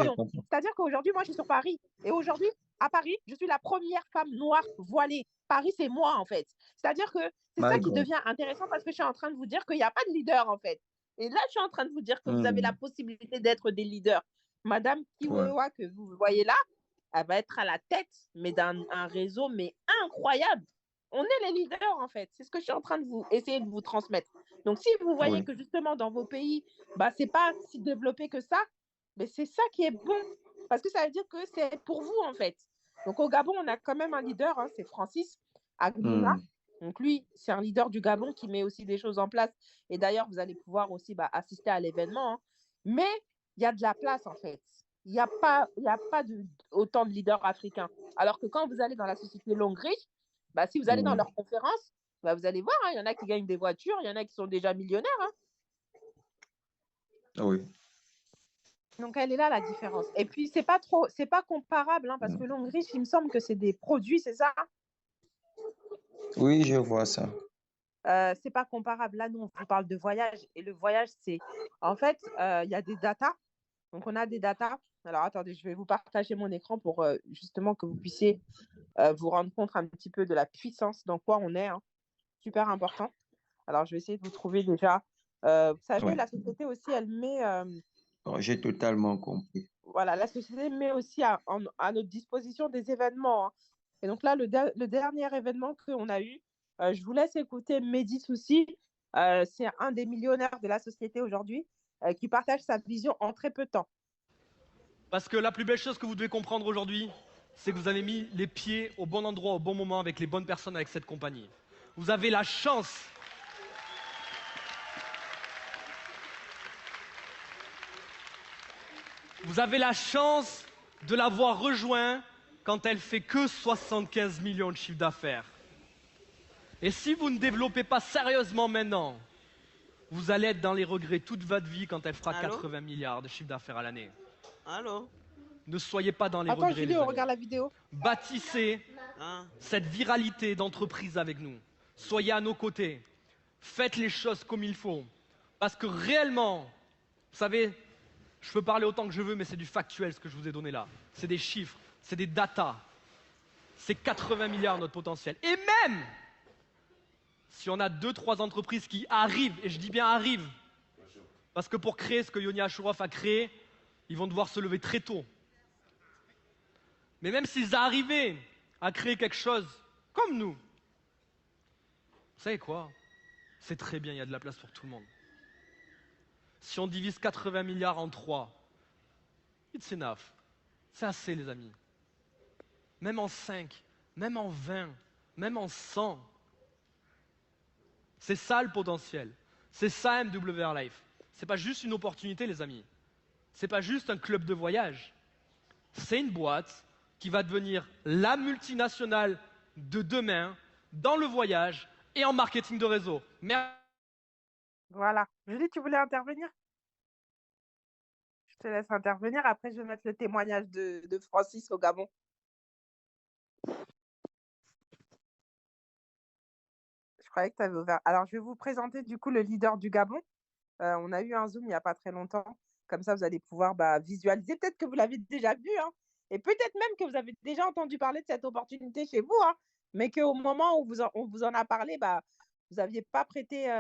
C'est-à-dire qu'aujourd'hui, moi, je suis sur Paris. Et aujourd'hui, à Paris, je suis la première femme noire voilée. Paris, c'est moi, en fait. C'est-à-dire que c'est ça qui devient intéressant parce que je suis en train de vous dire qu'il n'y a pas de leader, en fait. Et là, je suis en train de vous dire que vous avez la possibilité d'être des leaders. Madame Kiwewa, que vous voyez là, elle va être à la tête, mais d'un réseau mais incroyable. On est les leaders, en fait. C'est ce que je suis en train de vous essayer de vous transmettre. Donc, si vous voyez que justement, dans vos pays, bah, ce n'est pas si développé que ça, mais c'est ça qui est bon. Parce que ça veut dire que c'est pour vous, en fait. Donc, au Gabon, on a quand même un leader, hein, c'est Francis Agbouna. Donc, lui, c'est un leader du Gabon qui met aussi des choses en place. Et d'ailleurs, vous allez pouvoir aussi assister à l'événement. Hein. Mais il y a de la place, en fait. Il n'y a pas autant de leaders africains. Alors que quand vous allez dans la société Longreach, bah, si vous allez dans leurs conférences, bah, vous allez voir, il y en a qui gagnent des voitures, il y en a qui sont déjà millionnaires. Hein. Oui. Donc, elle est là, la différence. Et puis, c'est pas comparable, hein, parce que Longreach, il me semble que c'est des produits, c'est ça? Oui, je vois ça. C'est pas comparable. Là, nous, on vous parle de voyage. Et le voyage, c'est... En fait, il y a des datas. Donc, on a des datas. Alors, attendez, je vais vous partager mon écran pour justement que vous puissiez vous rendre compte un petit peu de la puissance dans quoi on est. Hein. Super important. Alors, je vais essayer de vous trouver déjà... vous savez, la société aussi, elle met... J'ai totalement compris. Voilà, la société met aussi à notre disposition des événements. Hein. Et donc là, le dernier événement qu'on a eu, je vous laisse écouter Mehdi Soussi. C'est un des millionnaires de la société aujourd'hui qui partage sa vision en très peu de temps. Parce que la plus belle chose que vous devez comprendre aujourd'hui, c'est que vous avez mis les pieds au bon endroit, au bon moment, avec les bonnes personnes, avec cette compagnie. Vous avez la chance. Vous avez la chance de l'avoir rejoint quand elle fait que 75 millions de chiffre d'affaires. Et si vous ne développez pas sérieusement maintenant, vous allez être dans les regrets toute votre vie quand elle fera 80 milliards de chiffre d'affaires à l'année. Allô? Ne soyez pas dans les Attends, regrets, Julie, les on amis. regarde la vidéo. Bâtissez Hein? cette viralité d'entreprise avec nous. Soyez à nos côtés. Faites les choses comme il faut. Parce que réellement, vous savez, je peux parler autant que je veux, mais c'est du factuel ce que je vous ai donné là. C'est des chiffres, c'est des datas. C'est 80 milliards notre potentiel. Et même si on a 2-3 entreprises qui arrivent, et je dis bien arrivent, parce que pour créer ce que Yoni Ashourov a créé, ils vont devoir se lever très tôt. Mais même s'ils arrivaient à créer quelque chose comme nous, vous savez quoi? C'est très bien, il y a de la place pour tout le monde. Si on divise 80 milliards en 3, it's enough. C'est assez, les amis. Même en 5, même en 20, même en 100. C'est ça le potentiel. C'est ça MWR Life. C'est pas juste une opportunité, les amis. C'est pas juste un club de voyage. C'est une boîte qui va devenir la multinationale de demain dans le voyage et en marketing de réseau. Merci. Voilà. Julie, tu voulais intervenir? Je te laisse intervenir. Après, je vais mettre le témoignage de Francis au Gabon. Je croyais que tu avais ouvert. Alors, je vais vous présenter du coup le leader du Gabon. On a eu un Zoom il n'y a pas très longtemps. Comme ça, vous allez pouvoir visualiser. Peut-être que vous l'avez déjà vu, hein, et peut-être même que vous avez déjà entendu parler de cette opportunité chez vous, hein, mais qu'au moment où on vous en a parlé, vous n'aviez pas prêté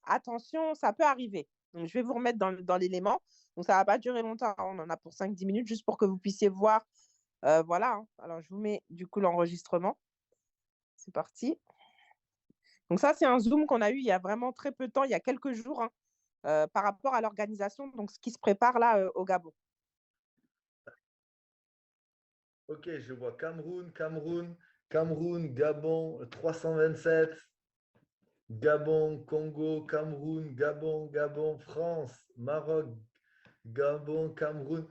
attention. Ça peut arriver. Donc, je vais vous remettre dans l'élément. Donc, ça ne va pas durer longtemps, hein. On en a pour 5-10 minutes, juste pour que vous puissiez voir. Voilà, hein. Alors, je vous mets du coup l'enregistrement. C'est parti. Donc ça, c'est un Zoom qu'on a eu il y a vraiment très peu de temps, il y a quelques jours, hein, par rapport à l'organisation, donc ce qui se prépare là au Gabon. Ok, je vois Cameroun, Gabon 327, Gabon, Congo, Cameroun, Gabon, France, Maroc, Gabon, Cameroun.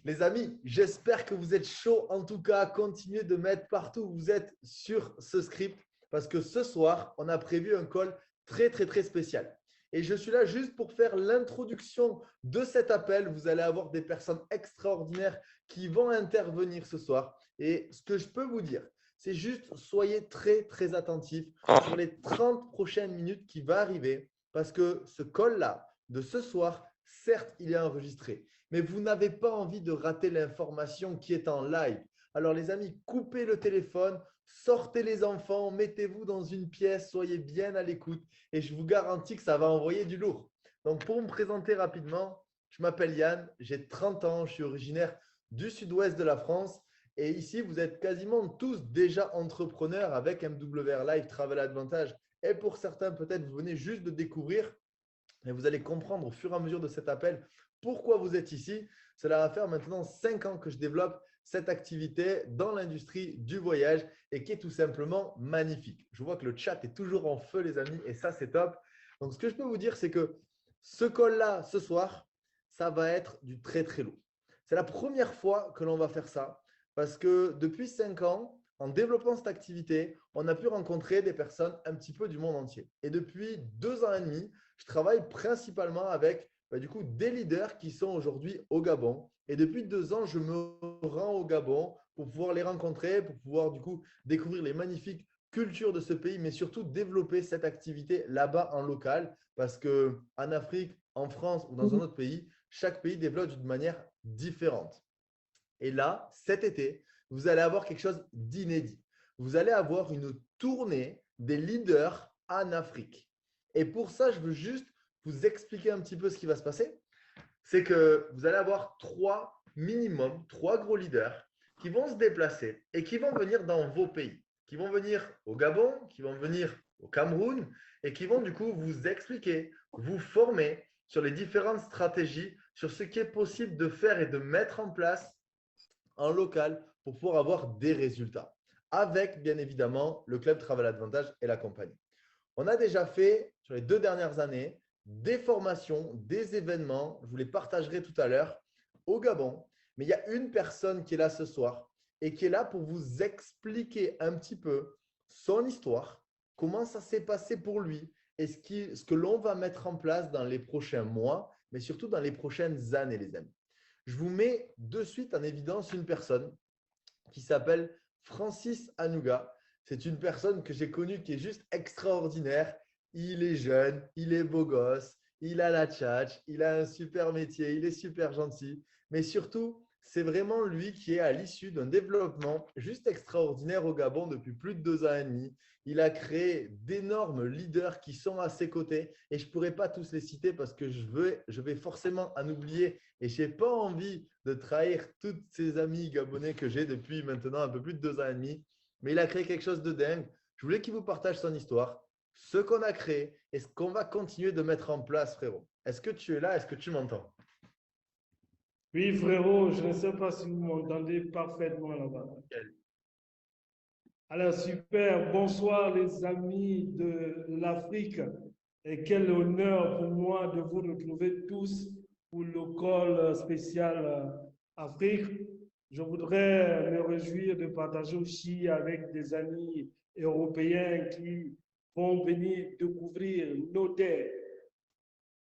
Les amis, j'espère que vous êtes chauds. En tout cas, continuez de mettre partout où vous êtes sur ce script parce que ce soir, on a prévu un call très, très, très spécial. Et je suis là juste pour faire l'introduction de cet appel. Vous allez avoir des personnes extraordinaires qui vont intervenir ce soir. Et ce que je peux vous dire, c'est juste soyez très, très attentifs sur les 30 prochaines minutes qui vont arriver parce que ce call-là de ce soir, certes, il est enregistré, mais vous n'avez pas envie de rater l'information qui est en live. Alors les amis, coupez le téléphone, sortez les enfants, mettez-vous dans une pièce, soyez bien à l'écoute et je vous garantis que ça va envoyer du lourd. Donc pour me présenter rapidement, je m'appelle Yann, j'ai 30 ans, je suis originaire du sud-ouest de la France et ici vous êtes quasiment tous déjà entrepreneurs avec MWR Life Travel Advantage et pour certains peut-être vous venez juste de découvrir. Et vous allez comprendre au fur et à mesure de cet appel pourquoi vous êtes ici. Cela va faire maintenant 5 ans que je développe cette activité dans l'industrie du voyage et qui est tout simplement magnifique. Je vois que le chat est toujours en feu, les amis, et ça, c'est top. Donc, ce que je peux vous dire, c'est que ce call-là, ce soir, ça va être du très, très lourd. C'est la première fois que l'on va faire ça parce que depuis 5 ans, en développant cette activité, on a pu rencontrer des personnes un petit peu du monde entier. Et depuis 2 ans et demi, je travaille principalement avec du coup, des leaders qui sont aujourd'hui au Gabon. Et depuis 2 ans, je me rends au Gabon pour pouvoir les rencontrer, pour pouvoir du coup découvrir les magnifiques cultures de ce pays, mais surtout développer cette activité là-bas en local. Parce qu'en Afrique, en France ou dans un autre pays, chaque pays développe d'une manière différente. Et là, cet été, vous allez avoir quelque chose d'inédit. Vous allez avoir une tournée des leaders en Afrique. Et pour ça, je veux juste vous expliquer un petit peu ce qui va se passer. C'est que vous allez avoir 3 gros leaders qui vont se déplacer et qui vont venir dans vos pays, qui vont venir au Gabon, qui vont venir au Cameroun et qui vont du coup vous expliquer, vous former sur les différentes stratégies, sur ce qui est possible de faire et de mettre en place en local pour pouvoir avoir des résultats avec bien évidemment le Club Travel Advantage et la compagnie. On a déjà fait sur les 2 dernières années des formations, des événements, je vous les partagerai tout à l'heure au Gabon, mais il y a une personne qui est là ce soir et qui est là pour vous expliquer un petit peu son histoire, comment ça s'est passé pour lui et ce que l'on va mettre en place dans les prochains mois, mais surtout dans les prochaines années, les amis. Je vous mets de suite en évidence une personne qui s'appelle Francis Hanouga. C'est une personne que j'ai connue qui est juste extraordinaire. Il est jeune, il est beau gosse, il a la tchatch, il a un super métier, il est super gentil. Mais surtout, c'est vraiment lui qui est à l'issue d'un développement juste extraordinaire au Gabon depuis plus de 2 ans et demi. Il a créé d'énormes leaders qui sont à ses côtés et je ne pourrais pas tous les citer parce que je vais forcément en oublier et je n'ai pas envie de trahir tous ces amis gabonais que j'ai depuis maintenant un peu plus de 2 ans et demi. Mais il a créé quelque chose de dingue. Je voulais qu'il vous partage son histoire, ce qu'on a créé et ce qu'on va continuer de mettre en place, frérot. Est-ce que tu es là? Est-ce que tu m'entends? Oui, frérot, je ne sais pas si vous m'entendez parfaitement là-bas. Alors, super. Bonsoir, les amis de l'Afrique. Et quel honneur pour moi de vous retrouver tous pour le call spécial Afrique. Je voudrais me réjouir de partager aussi avec des amis européens qui vont venir découvrir nos terres.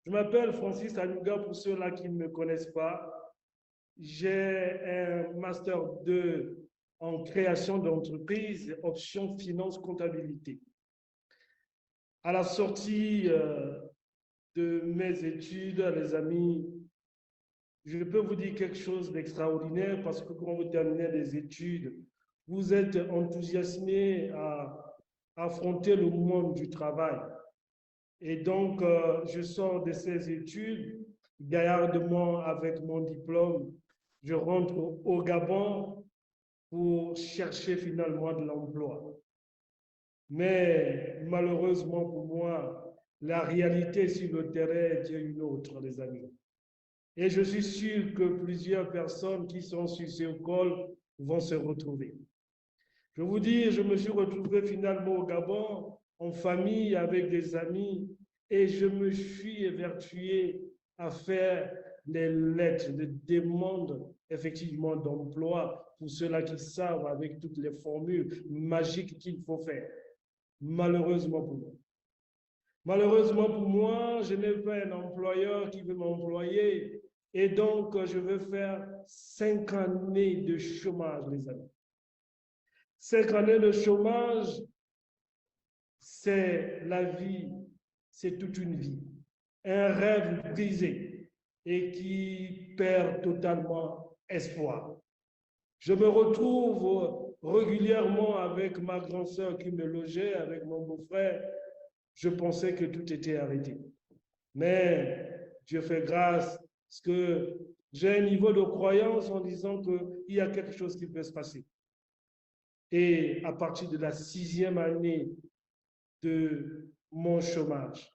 Je m'appelle Francis Hanouga pour ceux-là qui ne me connaissent pas. J'ai un master 2 en création d'entreprise, option finance comptabilité. À la sortie de mes études, les amis, je peux vous dire quelque chose d'extraordinaire parce que quand vous terminez les études, vous êtes enthousiasmé à affronter le monde du travail. Et donc, je sors de ces études, gaillardement avec mon diplôme, je rentre au Gabon pour chercher finalement de l'emploi. Mais malheureusement pour moi, la réalité sur le terrain est une autre, les amis. Et je suis sûr que plusieurs personnes qui sont sur ce call vont se retrouver. Je vous dis, je me suis retrouvé finalement au Gabon, en famille, avec des amis, et je me suis évertué à faire les lettres de demande, effectivement, d'emploi pour ceux-là qui savent avec toutes les formules magiques qu'il faut faire. Malheureusement pour moi. Malheureusement pour moi, je n'ai pas un employeur qui veut m'employer, et donc je vais faire 5 années de chômage, les amis. 5 années de chômage, c'est la vie, c'est toute une vie. Un rêve brisé et qui perd totalement espoir. Je me retrouve régulièrement avec ma grande sœur qui me logeait, avec mon beau-frère. Je pensais que tout était arrêté. Mais Dieu fait grâce parce que j'ai un niveau de croyance en disant qu'il y a quelque chose qui peut se passer. Et à partir de la 6e année de mon chômage,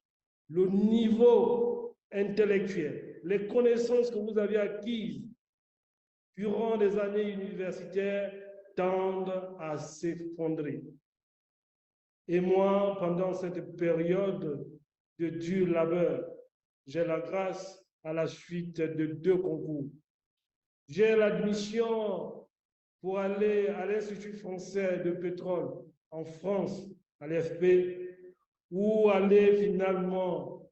le niveau intellectuel, les connaissances que vous avez acquises durant les années universitaires tendent à s'effondrer. Et moi, pendant cette période de dur labeur, j'ai la grâce à la suite de 2 concours. J'ai l'admission pour aller à l'Institut français de pétrole en France, à l'IFP, ou aller finalement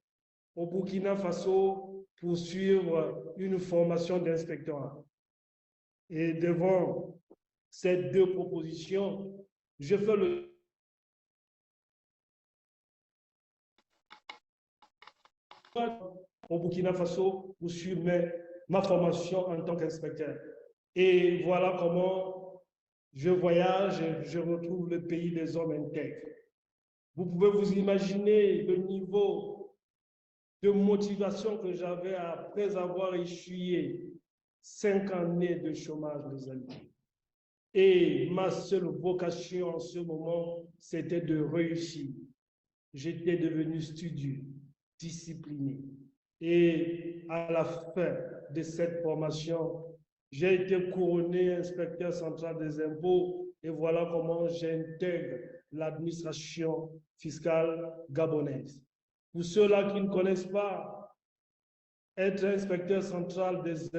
au Burkina Faso pour suivre une formation d'inspectorat. Et devant ces 2 propositions, je fais le au Burkina Faso pour suivre ma formation en tant qu'inspecteur. Et voilà comment je voyage et je retrouve le pays des hommes intègres. Vous pouvez vous imaginer le niveau de motivation que j'avais après avoir essuyé 5 années de chômage, les amis. Et ma seule vocation en ce moment, c'était de réussir. J'étais devenu studieux, discipliné. Et à la fin de cette formation, j'ai été couronné inspecteur central des impôts et voilà comment j'intègre l'administration fiscale gabonaise. Pour ceux-là qui ne connaissent pas, être inspecteur central des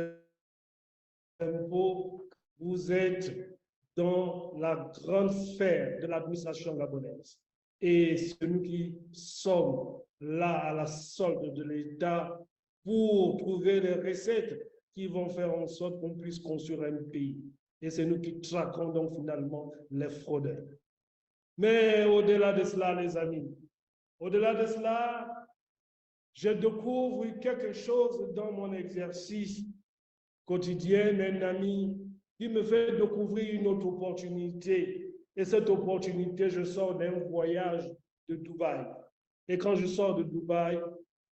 impôts, vous êtes dans la grande sphère de l'administration gabonaise. Et c'est nous qui sommes là à la solde de l'État pour trouver les recettes qui vont faire en sorte qu'on puisse construire un pays. Et c'est nous qui traquons donc finalement les fraudeurs. Mais au-delà de cela, les amis, au-delà de cela, je découvre quelque chose dans mon exercice quotidien, un ami qui me fait découvrir une autre opportunité. Et cette opportunité, je sors d'un voyage de Dubaï. Et quand je sors de Dubaï,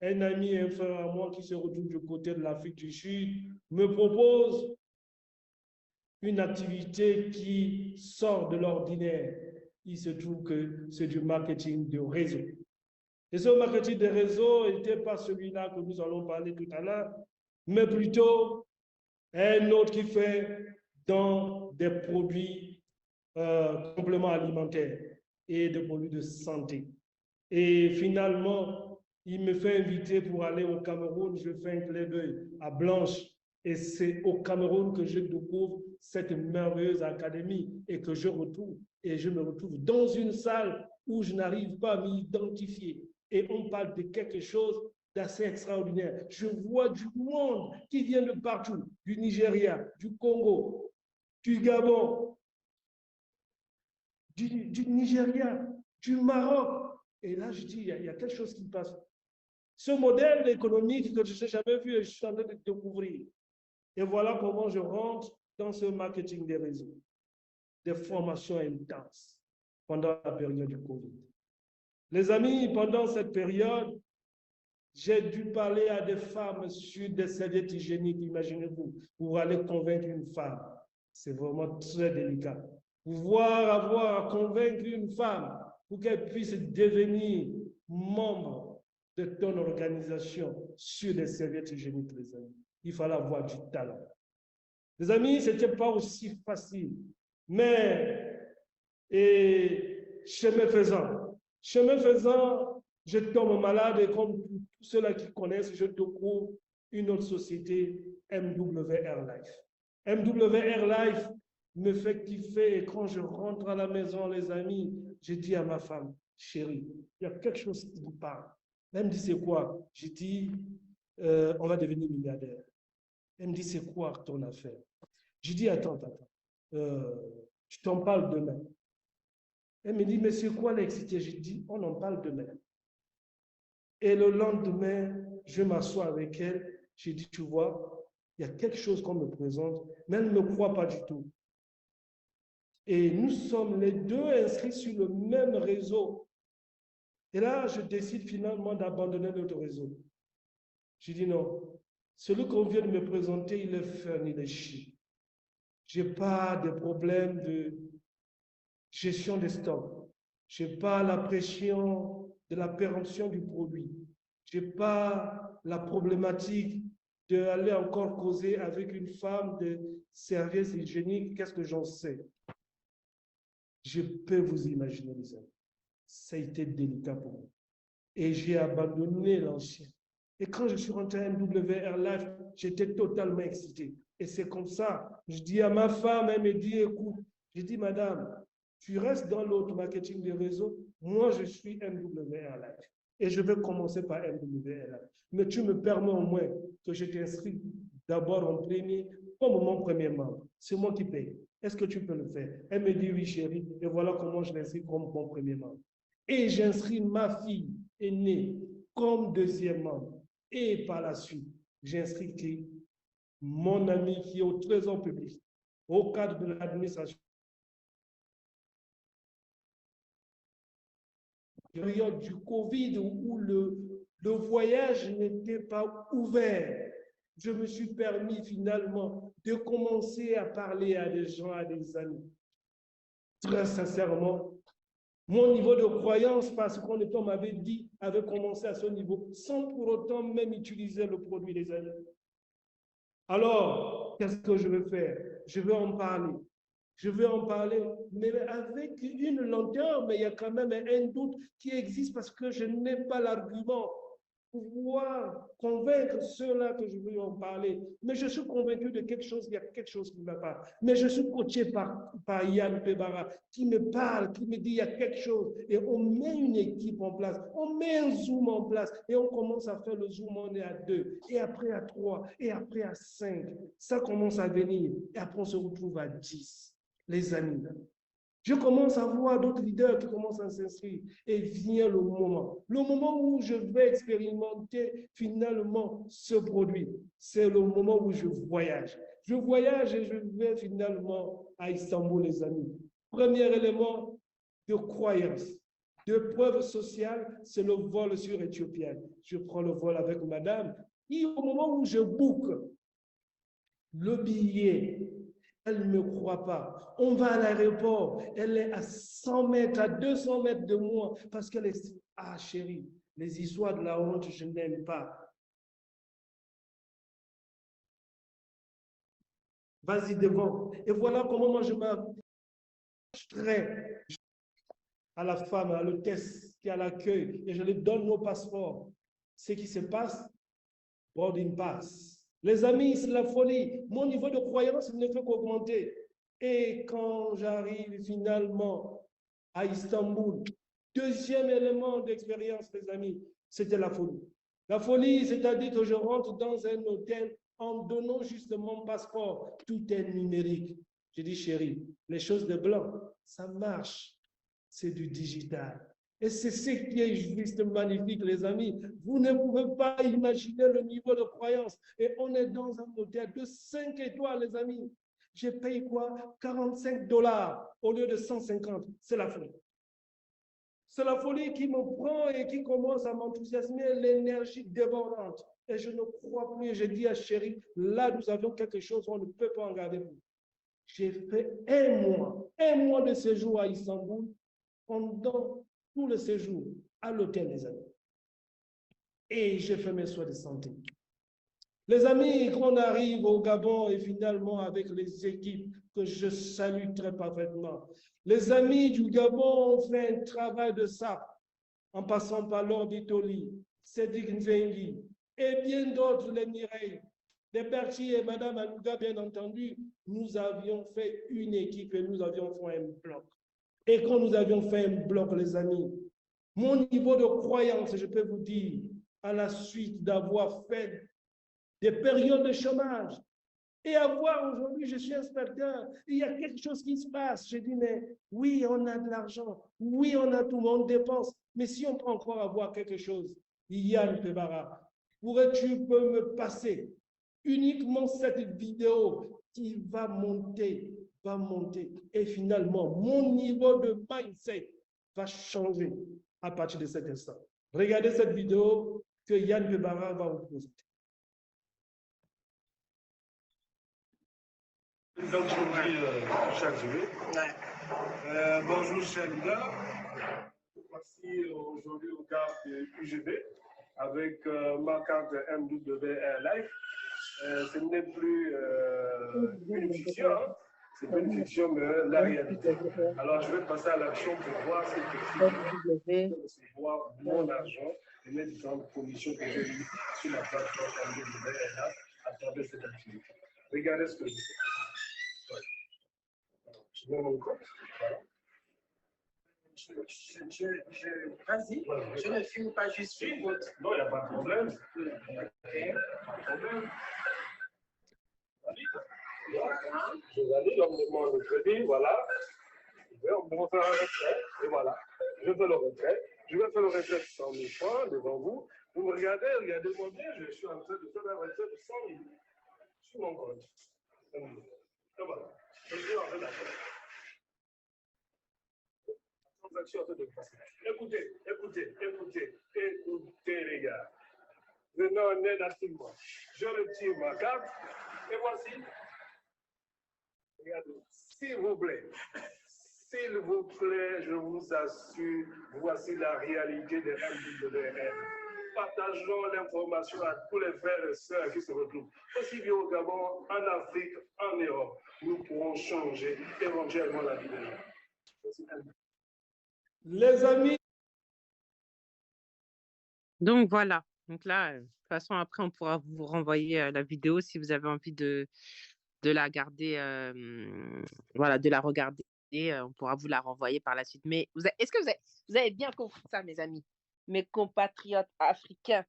un ami, un frère à moi qui se retrouve du côté de l'Afrique du Sud, me propose une activité qui sort de l'ordinaire. Il se trouve que c'est du marketing de réseau. Et ce marketing de réseau n'était pas celui-là que nous allons parler tout à l'heure, mais plutôt un autre qui fait dans des produits compléments alimentaires et des produits de santé. Et finalement, il me fait inviter pour aller au Cameroun. Je fais un clin d'œil à Blanche. Et c'est au Cameroun que je découvre cette merveilleuse académie et que je retrouve. Et je me retrouve dans une salle où je n'arrive pas à m'identifier. Et on parle de quelque chose d'assez extraordinaire. Je vois du monde qui vient de partout, du Nigeria, du Congo, du Gabon, du Nigeria, du Maroc. Et là, je dis, il y a quelque chose qui passe. Ce modèle économique que je n'ai jamais vu, je suis en train de découvrir. Et voilà comment je rentre dans ce marketing des réseaux, des formations intenses pendant la période du Covid. Les amis, pendant cette période, j'ai dû parler à des femmes sur des serviettes hygiéniques, imaginez-vous, pour aller convaincre une femme. C'est vraiment très délicat. Pouvoir avoir à convaincre une femme pour qu'elle puisse devenir membre de ton organisation sur des serviettes hygiéniques, les amis. Il fallait avoir du talent. Les amis, ce n'était pas aussi facile. Mais, chemin faisant, je tombe malade et comme tous ceux-là qui connaissent, je découvre une autre société, MWR Life. MWR Life me fait kiffer et quand je rentre à la maison, les amis, je dis à ma femme, chérie, il y a quelque chose qui me parle. Elle me dit, c'est quoi? Je dis, on va devenir milliardaire. Elle me dit, c'est quoi ton affaire? Je dis, attends, je t'en parle demain. Elle me dit, mais c'est quoi l'excité? Je dis, on en parle demain. Et le lendemain, je m'assois avec elle. Je dis, tu vois, il y a quelque chose qu'on me présente, mais elle ne me croit pas du tout. Et nous sommes les deux inscrits sur le même réseau. Et là, je décide finalement d'abandonner notre réseau. Je dis non, celui qu'on vient de me présenter, il est fun, il est chic. Je n'ai pas de problème de gestion des stocks. Je n'ai pas la pression de la péremption du produit. Je n'ai pas la problématique d'aller encore causer avec une femme de services hygiéniques. Qu'est-ce que j'en sais? Je peux vous imaginer, les amis. Ça a été délicat pour moi. Et j'ai abandonné l'ancien. Et quand je suis rentré à MWR Life, j'étais totalement excité. Et c'est comme ça, je dis à ma femme, elle me dit, écoute, je dis, madame, tu restes dans l'autre marketing des réseaux, moi je suis MWR Life. Et je vais commencer par MWR Life. Mais tu me permets au moins que je t'inscris d'abord en premier, comme mon premier membre. C'est moi qui paye. Est-ce que tu peux le faire? Elle me dit, oui chérie, et voilà comment je l'inscris comme mon premier membre. Et j'inscris ma fille aînée comme deuxième membre. Et par la suite, j'inscris mon ami qui est au trésor public, au cadre de l'administration. Période du Covid où le voyage n'était pas ouvert, je me suis permis finalement de commencer à parler à des gens, à des amis. Très sincèrement, mon niveau de croyance, parce qu'on m'avait dit, avait commencé à ce niveau, sans pour autant même utiliser le produit, les amis. Alors, qu'est-ce que je vais faire? Je vais en parler. Je vais en parler, mais avec une lenteur, mais il y a quand même un doute qui existe parce que je n'ai pas l'argument pouvoir convaincre ceux-là que je veux en parler. Mais je suis convaincu de quelque chose, il y a quelque chose qui ne va pas. Mais je suis coaché par Yann Pebara qui me parle, qui me dit il y a quelque chose. Et on met une équipe en place, on met un Zoom en place et on commence à faire le Zoom, on est à 2, et après à 3, et après à 5. Ça commence à venir. Et après on se retrouve à 10. Les amis, je commence à voir d'autres leaders qui commencent à s'inscrire et vient le moment où je vais expérimenter finalement ce produit. C'est le moment où je voyage. Je voyage et je vais finalement à Istanbul, les amis. Premier élément de croyance, de preuve sociale, c'est le vol sur Éthiopien. Je prends le vol avec madame et au moment où je book le billet, elle ne me croit pas. On va à l'aéroport, elle est à 100 mètres, à 200 mètres de moi, parce qu'elle est... Ah, chérie, les histoires de la honte, je n'aime pas. Vas-y devant. Et voilà comment moi je m'abstrais à la femme, à l'hôtesse qui est à l'accueil, et je lui donne nos passeports. Ce qui se passe, boarding pass. Les amis, c'est la folie. Mon niveau de croyance ne fait qu'augmenter. Et quand j'arrive finalement à Istanbul, deuxième élément d'expérience, les amis, c'était la folie. La folie, c'est-à-dire que je rentre dans un hôtel en donnant juste mon passeport. Tout est numérique. Je dis, chérie, les choses de blanc, ça marche. C'est du digital. Et c'est ce qui est juste magnifique, les amis. Vous ne pouvez pas imaginer le niveau de croyance. Et on est dans un hôtel de 5 étoiles, les amis. J'ai payé quoi? 45 $ au lieu de 150. C'est la folie. C'est la folie qui me prend et qui commence à m'enthousiasmer, l'énergie débordante. Et je ne crois plus. Je dis à chérie, là, nous avions quelque chose, on ne peut pas en garder plus. J'ai fait un mois de séjour à Istanbul pendant tout le séjour à l'hôtel, les amis. Et j'ai fait mes soins de santé. Les amis, quand on arrive au Gabon et finalement avec les équipes que je salue très parfaitement, les amis du Gabon ont fait un travail de sape en passant par Lord Toli, Cédric Nzengi et bien d'autres, les Mireille, les Berti et Madame Alouga, bien entendu, nous avions fait une équipe et nous avions fait un bloc. Et quand nous avions fait un bloc, les amis, mon niveau de croyance, je peux vous dire, à la suite d'avoir fait des périodes de chômage et avoir aujourd'hui, je suis inspecteur, il y a quelque chose qui se passe. Je dis, mais oui, on a de l'argent, oui, on a tout, on dépense, mais si on peut encore avoir quelque chose, Yann Pebara, pourrais-tu me passer uniquement cette vidéo qui va monter, et finalement, mon niveau de mindset va changer à partir de cet instant. Regardez cette vidéo que Yann Pebara va vous poser. Donc, je vous dis chaque jour. Bonjour, chers leaders. Voici aujourd'hui au cadre de UGB avec ma carte MWR Life. Ce n'est plus une fiction, hein. C'est pas une fiction, mais la réalité. Alors, je vais passer à l'action pour voir si je peux recevoir mon argent et les différentes commissions que j'ai eues sur la plateforme MWR à travers cette activité. Regardez ce que je fais. Je mets mon compte. Voilà. Vas-y, je ne filme pas, je suis votre. Non, il n'y a pas de problème. Pas de problème. Je valide, on me demande le crédit, voilà. On me demande un retrait, et voilà. Je fais le retrait. Je vais faire le retrait de 100 000 francs devant vous. Vous me regardez, regardez-moi bien, je suis en train de faire un retrait de 100 000 sur mon compte. Et voilà. Je suis en train d'attendre. Écoutez, les gars. Venez en aide activement. Je retire ma carte et voici. Regardez, s'il vous plaît, je vous assure, voici la réalité des MWR. Partageons l'information à tous les frères et sœurs qui se retrouvent, aussi bien au Gabon, en Afrique, en Europe. Nous pourrons changer éventuellement la vie des gens. Les amis. Donc voilà, Donc là, de toute façon, après, on pourra vous renvoyer la vidéo si vous avez envie de la garder, voilà, de la regarder. On pourra vous la renvoyer par la suite. Mais est-ce que vous avez bien compris ça, mes amis, mes compatriotes africains?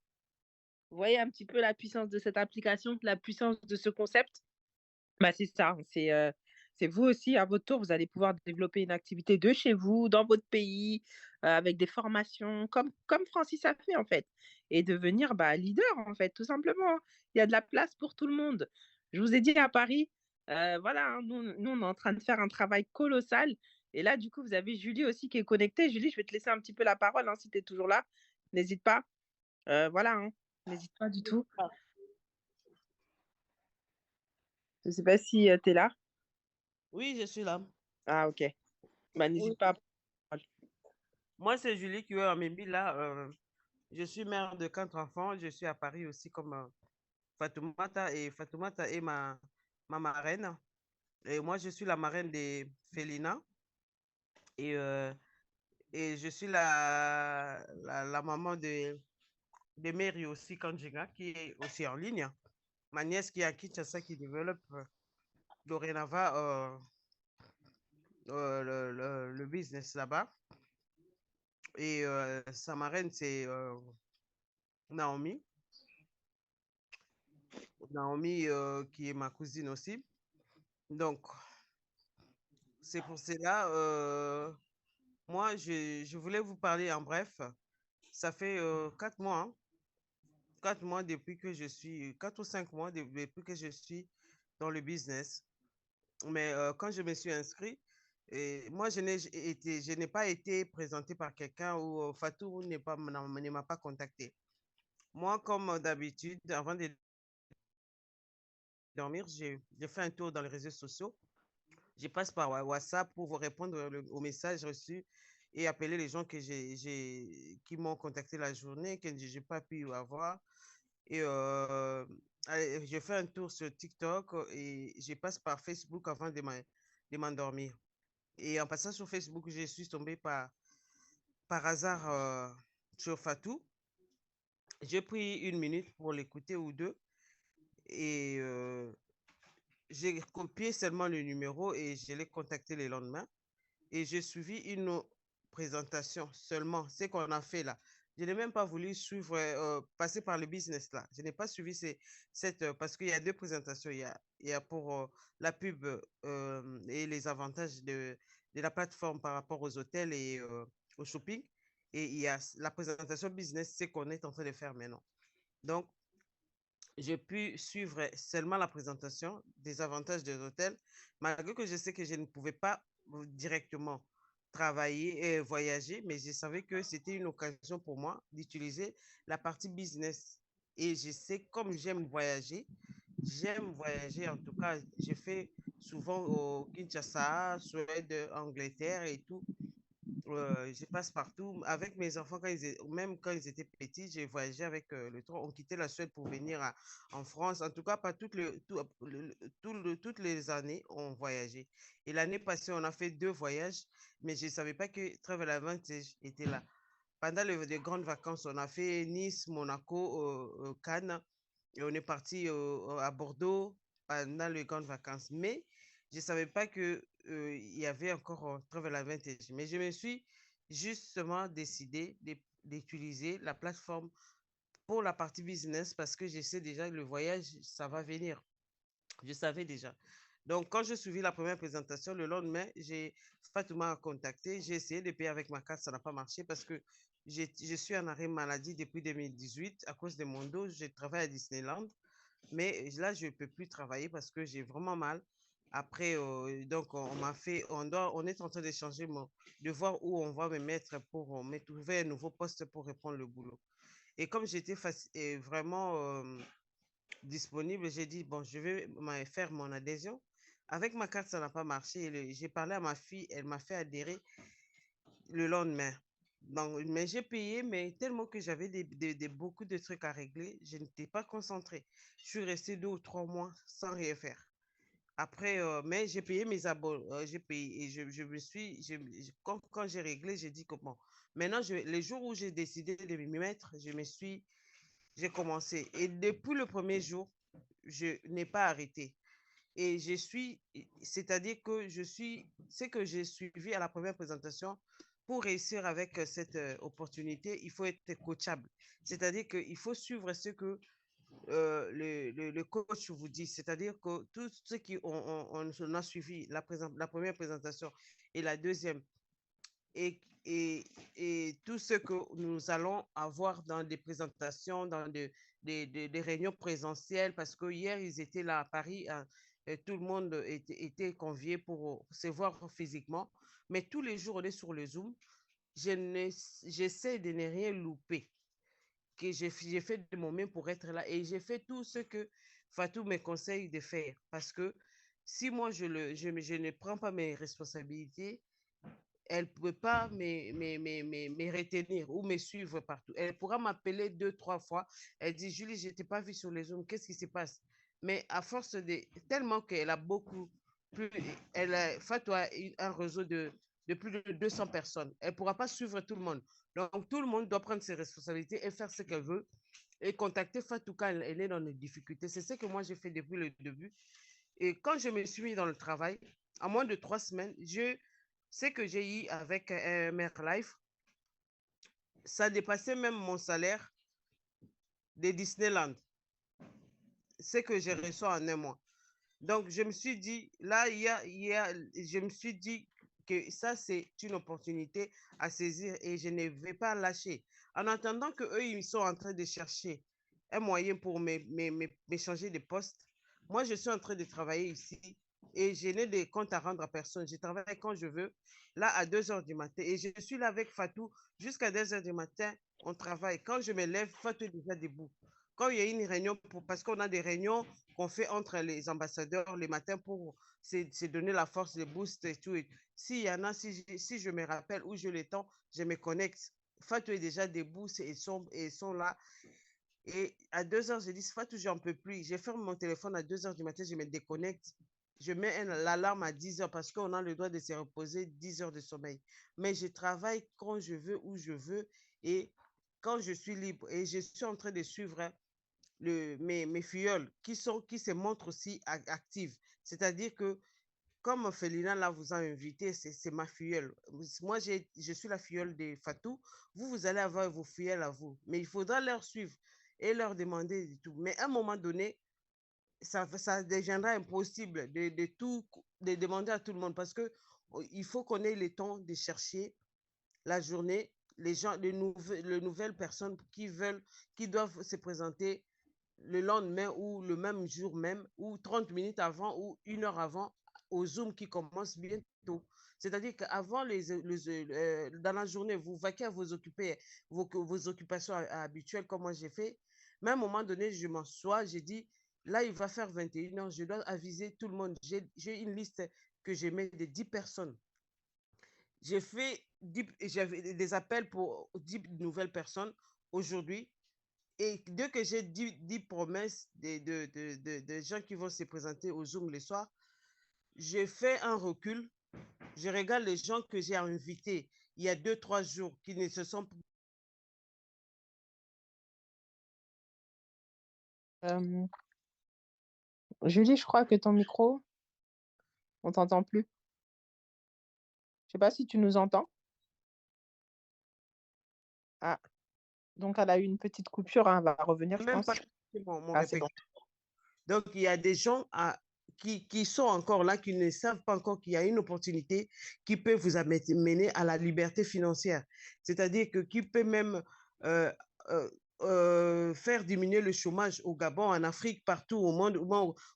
Vous voyez un petit peu la puissance de cette application, la puissance de ce concept? Bah, c'est ça. C'est vous aussi, à votre tour, vous allez pouvoir développer une activité de chez vous, dans votre pays, avec des formations, comme Francis a fait, en fait, et devenir bah, leader, en fait, tout simplement. Il y a de la place pour tout le monde. Je vous ai dit à Paris, voilà, hein, nous, on est en train de faire un travail colossal. Et là, du coup, vous avez Julie aussi qui est connectée. Julie, je vais te laisser un petit peu la parole, hein, si tu es toujours là. N'hésite pas. Voilà, hein, n'hésite pas du tout. Je ne sais pas si tu es là. Oui, je suis là. Ah, ok. Bah, Oui. n'hésite pas. Moi, c'est Julie qui est en Mébi là. Je suis mère de 4 enfants. Je suis à Paris aussi comme Fatoumata. Et Fatoumata est ma marraine. Et moi, je suis la marraine des Félina. Et, et je suis la maman de Mary aussi, Kanjinga, qui est aussi en ligne. Ma nièce qui est à Kinshasa, qui développe dorénavant le business là-bas. Et sa marraine, c'est Naomi. Naomi, qui est ma cousine aussi. Donc, c'est pour cela, moi, je voulais vous parler en bref. Ça fait 4 mois, hein, 4 mois depuis que je suis, 4 ou 5 mois depuis que je suis dans le business. Mais quand je me suis inscrit, et moi, je n'ai pas été présenté par quelqu'un ou Fatou ne m'a pas contacté. Moi, comme d'habitude, avant de dormir, j'ai fait un tour dans les réseaux sociaux. Je passe par WhatsApp pour vous répondre aux messages reçus et appeler les gens qui m'ont contacté la journée, que je n'ai pas pu avoir. Et je fais un tour sur TikTok et je passe par Facebook avant de m'endormir. Et en passant sur Facebook, je suis tombée par hasard sur Fatou. J'ai pris 1 minute pour l'écouter ou deux et j'ai copié seulement le numéro et je l'ai contacté le lendemain. Et j'ai suivi une présentation seulement, ce qu'on a fait là. Je n'ai même pas voulu suivre, passer par le business là. Je n'ai pas suivi parce qu'il y a 2 présentations. Il y a pour la pub et les avantages de la plateforme par rapport aux hôtels et au shopping. Et il y a la présentation business, c'est qu'on est en train de faire maintenant. Donc, j'ai pu suivre seulement la présentation des avantages des hôtels, malgré que je sais que je ne pouvais pas directement travailler et voyager, mais je savais que c'était une occasion pour moi d'utiliser la partie business. Et je sais, comme j'aime voyager en tout cas, j'ai fait souvent au Kinshasa, Suède, Angleterre et tout. Je passe partout avec mes enfants, même quand ils étaient petits, j'ai voyagé avec le train. On quittait la Suède pour venir en France. En tout cas, pas toutes les années, on voyageait. Et l'année passée, on a fait 2 voyages, mais je ne savais pas que Travel Advantage était là. Pendant les grandes vacances, on a fait Nice, Monaco, Cannes, et on est parti à Bordeaux pendant les grandes vacances. Mais je ne savais pas qu'il y avait encore Travel Advantage. Mais je me suis justement décidé d'utiliser la plateforme pour la partie business parce que je sais déjà que le voyage, ça va venir. Je savais déjà. Donc, quand j'ai suivi la première présentation, le lendemain, Fatouma a contacté. J'ai essayé de payer avec ma carte, ça n'a pas marché parce que je suis en arrêt maladie depuis 2018 à cause de mon dos. Je travaille à Disneyland, mais là, je ne peux plus travailler parce que j'ai vraiment mal. Après, donc, on est en train de changer, de voir où on va me mettre pour me trouver un nouveau poste pour reprendre le boulot. Et comme j'étais vraiment disponible, j'ai dit, bon, je vais faire mon adhésion. Avec ma carte, ça n'a pas marché. J'ai parlé à ma fille, elle m'a fait adhérer le lendemain. Donc, mais j'ai payé, mais tellement que j'avais beaucoup de trucs à régler, je n'étais pas concentrée. Je suis restée 2 ou 3 mois sans rien faire. Après, mais j'ai payé mes abonnements, j'ai payé et je me suis, quand j'ai réglé, j'ai dit comment. Maintenant, les jours où j'ai décidé de m'y mettre, j'ai commencé. Et depuis le premier jour, je n'ai pas arrêté. Et c'est-à-dire que ce que j'ai suivi à la première présentation, pour réussir avec cette opportunité, il faut être coachable. C'est-à-dire qu'il faut suivre ce que le coach vous dit. C'est-à-dire que tout ce on a suivi, la première présentation et la deuxième, et tout ce que nous allons avoir dans des présentations, dans des réunions présentielles, parce que hier, ils étaient là à Paris, hein, et tout le monde était convié pour se voir physiquement. Mais tous les jours, on est sur le Zoom. J'essaie de ne rien louper. Que j'ai fait de mon mieux pour être là et j'ai fait tout ce que Fatou me conseille de faire. Parce que si moi, je ne prends pas mes responsabilités, elle ne peut pas me retenir ou me suivre partout. Elle pourra m'appeler 2, 3 fois. Elle dit, Julie, je ne t'ai pas vu sur les Zooms. Qu'est-ce qui se passe? Mais à force de... Tellement qu'elle a beaucoup plus... Fatou a un réseau de plus de 200 personnes. Elle ne pourra pas suivre tout le monde. Donc, tout le monde doit prendre ses responsabilités et faire ce qu'elle veut et contacter Fatou quand elle est dans des difficultés. C'est ce que moi, j'ai fait depuis le début. Et quand je me suis mis dans le travail, en moins de 3 semaines, ce que j'ai eu avec Mère Life, ça dépassait même mon salaire de Disneyland, ce que j'ai reçu en un mois. Donc, je me suis dit, là, je me suis dit que ça, c'est une opportunité à saisir et je ne vais pas lâcher. En attendant qu'eux, ils sont en train de chercher un moyen pour m'échanger de poste, moi, je suis en train de travailler ici et je n'ai de compte à rendre à personne. Je travaille quand je veux, là, à 2 heures du matin. Et je suis là avec Fatou jusqu'à 2 heures du matin. On travaille. Quand je me lève, Fatou est déjà debout. Quand il y a une réunion, parce qu'on a des réunions qu'on fait entre les ambassadeurs les matins pour se donner la force, le boost et tout. S'il y en a, si je me rappelle où je le temps, je me connecte. Fatou est déjà debout et sont là. Et à 2 heures, je dis, Fatou, j'en peux plus. Je ferme mon téléphone à 2 heures du matin, je me déconnecte. Je mets l'alarme à 10 heures parce qu'on a le droit de se reposer 10 heures de sommeil. Mais je travaille quand je veux, où je veux et quand je suis libre. Et je suis en train de suivre mes filleuls qui se montrent aussi actives. C'est-à-dire que, comme Félina là vous a invité, c'est ma filleule. Moi, je suis la filleule de Fatou. Vous allez avoir vos filleuls à vous. Mais il faudra leur suivre et leur demander du tout. Mais à un moment donné, ça deviendra impossible de demander à tout le monde parce que il faut qu'on ait le temps de chercher la journée, les gens, les nouvelles personnes qui doivent se présenter le lendemain ou le même jour même, ou 30 minutes avant ou 1 heure avant au Zoom qui commence bientôt. C'est-à-dire qu'avant, dans la journée, vous vaquez à vos occupations habituelles comme moi j'ai fait. Mais à un moment donné, je m'assois, j'ai dit, là, il va faire 21 heures, je dois aviser tout le monde. J'ai une liste que j'ai mis de 10 personnes. J'avais des appels pour 10 nouvelles personnes aujourd'hui. Et dès que j'ai 10 promesses de gens qui vont se présenter au Zoom le soir, je fais un recul. Je regarde les gens que j'ai invités il y a 2, 3 jours qui ne se sont Julie, je crois que ton micro, on t'entend plus. Je sais pas si tu nous entends. Ah, donc elle a eu une petite coupure, hein, elle va revenir, je même pense. pas mon Ah, c'est bon. Donc, il y a des gens qui sont encore là, qui ne savent pas encore qu'il y a une opportunité qui peut vous amener à la liberté financière. C'est-à-dire qui peut même faire diminuer le chômage au Gabon, en Afrique, partout au monde,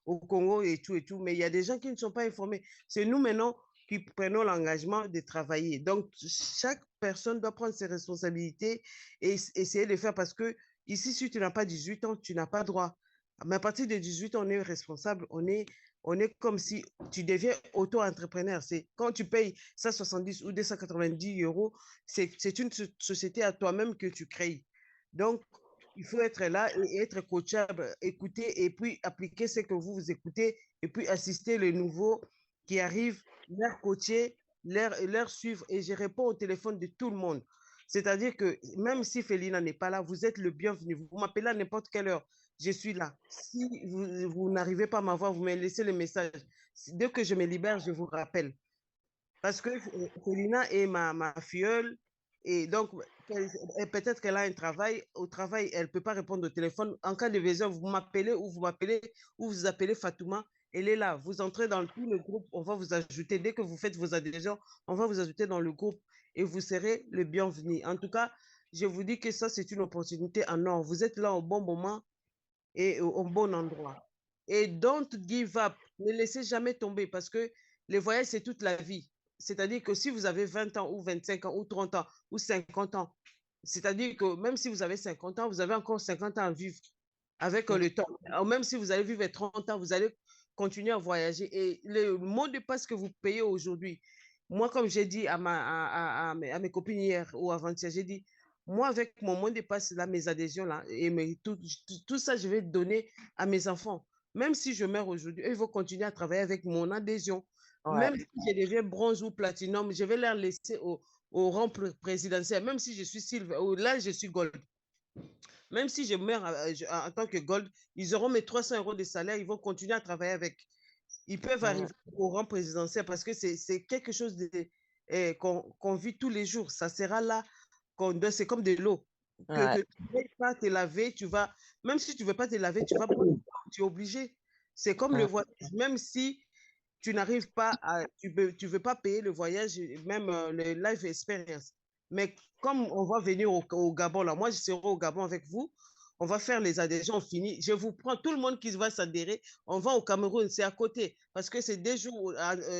au Congo et tout. Mais il y a des gens qui ne sont pas informés. C'est nous maintenant qui prenons l'engagement de travailler. Donc, chaque personne doit prendre ses responsabilités et essayer de faire parce que ici, si tu n'as pas 18 ans, tu n'as pas droit. Mais à partir de 18 ans, on est responsable. On est comme si tu deviens auto-entrepreneur. C'est quand tu payes 170 ou 290 euros, c'est une société à toi-même que tu crées. Donc, il faut être là et être coachable, écouter et puis appliquer ce que vous écoutez et puis assister les nouveaux qui arrivent, leur coacher, leur suivre. Et je réponds au téléphone de tout le monde. C'est-à-dire que même si Félina n'est pas là, vous êtes le bienvenu. Vous m'appelez à n'importe quelle heure. Je suis là. Si vous n'arrivez pas à m'avoir, vous me laissez le message. Dès que je me libère, je vous rappelle. Parce que Félina est ma filleule. Et donc, peut-être qu'elle a un travail. Au travail, elle ne peut pas répondre au téléphone. En cas de besoin, vous m'appelez ou vous appelez Fatouma. Elle est là. Vous entrez dans tout le groupe. On va vous ajouter. Dès que vous faites vos adhésions, on va vous ajouter dans le groupe et vous serez le bienvenu. En tout cas, je vous dis que ça, c'est une opportunité en or. Vous êtes là au bon moment et au bon endroit. Et don't give up. Ne laissez jamais tomber parce que les voyages, c'est toute la vie. C'est-à-dire que si vous avez 20 ans ou 25 ans ou 30 ans ou 50 ans, c'est-à-dire que même si vous avez 50 ans, vous avez encore 50 ans à vivre avec le temps. Alors, même si vous allez vivre 30 ans, vous allez continuer à voyager. Et le mot de passe que vous payez aujourd'hui, moi, comme j'ai dit à mes copines hier ou avant-hier, j'ai dit, moi, avec mon mot de passe, là, mes adhésions, là, et tout ça, je vais donner à mes enfants. Même si je meurs aujourd'hui, ils vont continuer à travailler avec mon adhésion. Ouais. Même si je deviens bronze ou platinum, je vais leur laisser au rang présidentiel. Même si je suis silver, là, je suis gold. Même si je meurs en tant que gold, ils auront mes 300 € de salaire, ils vont continuer à travailler avec. Ils peuvent arriver au rang présidentiel parce que c'est quelque chose qu'on vit tous les jours. Ça sera là, c'est comme de l'eau. Que tu ne veux pas te laver, même si tu ne veux pas te laver, tu es obligé. C'est comme le voyage. Même si tu n'arrives pas tu veux pas payer le voyage, même le life experience. Mais comme on va venir au Gabon, là, moi je serai au Gabon avec vous, on va faire les adhésions finies. Je vous prends tout le monde qui va s'adhérer. On va au Cameroun, c'est à côté, parce que c'est 2 jours,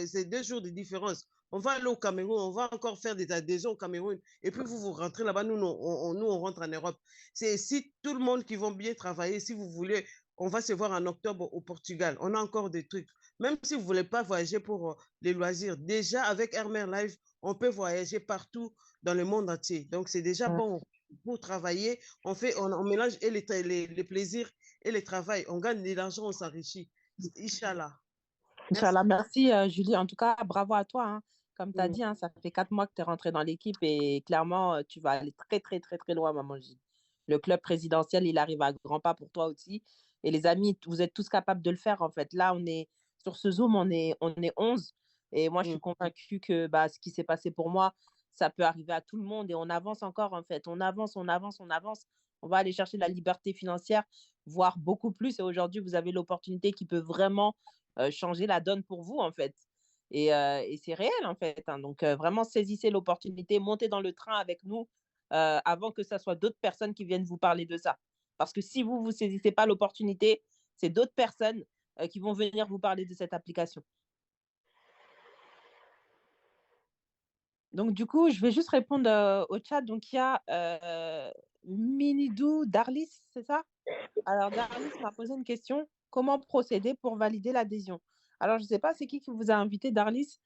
c'est 2 jours de différence. On va aller au Cameroun, on va encore faire des adhésions au Cameroun. Et puis vous rentrez là-bas, nous, on rentre en Europe. C'est si tout le monde qui vont bien travailler, si vous voulez, on va se voir en octobre au Portugal. On a encore des trucs. Même si vous ne voulez pas voyager pour les loisirs, déjà avec Airmer Live, on peut voyager partout dans le monde entier. Donc, c'est déjà bon pour travailler. On mélange et les plaisirs et le travail. On gagne de l'argent, on s'enrichit. Inch'Allah. Inch'Allah, merci Julie. En tout cas, bravo à toi. Hein. Comme tu as dit, hein, ça fait 4 mois que tu es rentrée dans l'équipe et clairement, tu vas aller très, très, très, très loin, maman Julie. Le club présidentiel, il arrive à grands pas pour toi aussi. Et les amis, vous êtes tous capables de le faire, en fait. Là, on est sur ce Zoom, on est 11. Et moi, je suis convaincue que ce qui s'est passé pour moi, ça peut arriver à tout le monde. Et on avance encore, en fait. On avance, on avance, on avance. On va aller chercher la liberté financière, voire beaucoup plus. Et aujourd'hui, vous avez l'opportunité qui peut vraiment changer la donne pour vous, en fait. Et c'est réel, en fait. Hein. Donc, vraiment, saisissez l'opportunité, montez dans le train avec nous avant que ce soit d'autres personnes qui viennent vous parler de ça. Parce que si vous ne saisissez pas l'opportunité, c'est d'autres personnes qui vont venir vous parler de cette application. Donc, du coup, je vais juste répondre au chat. Donc, il y a Minidou Darlis, c'est ça? Alors, Darlis m'a posé une question. Comment procéder pour valider l'adhésion? Alors, je ne sais pas, c'est qui vous a invité, Darlis?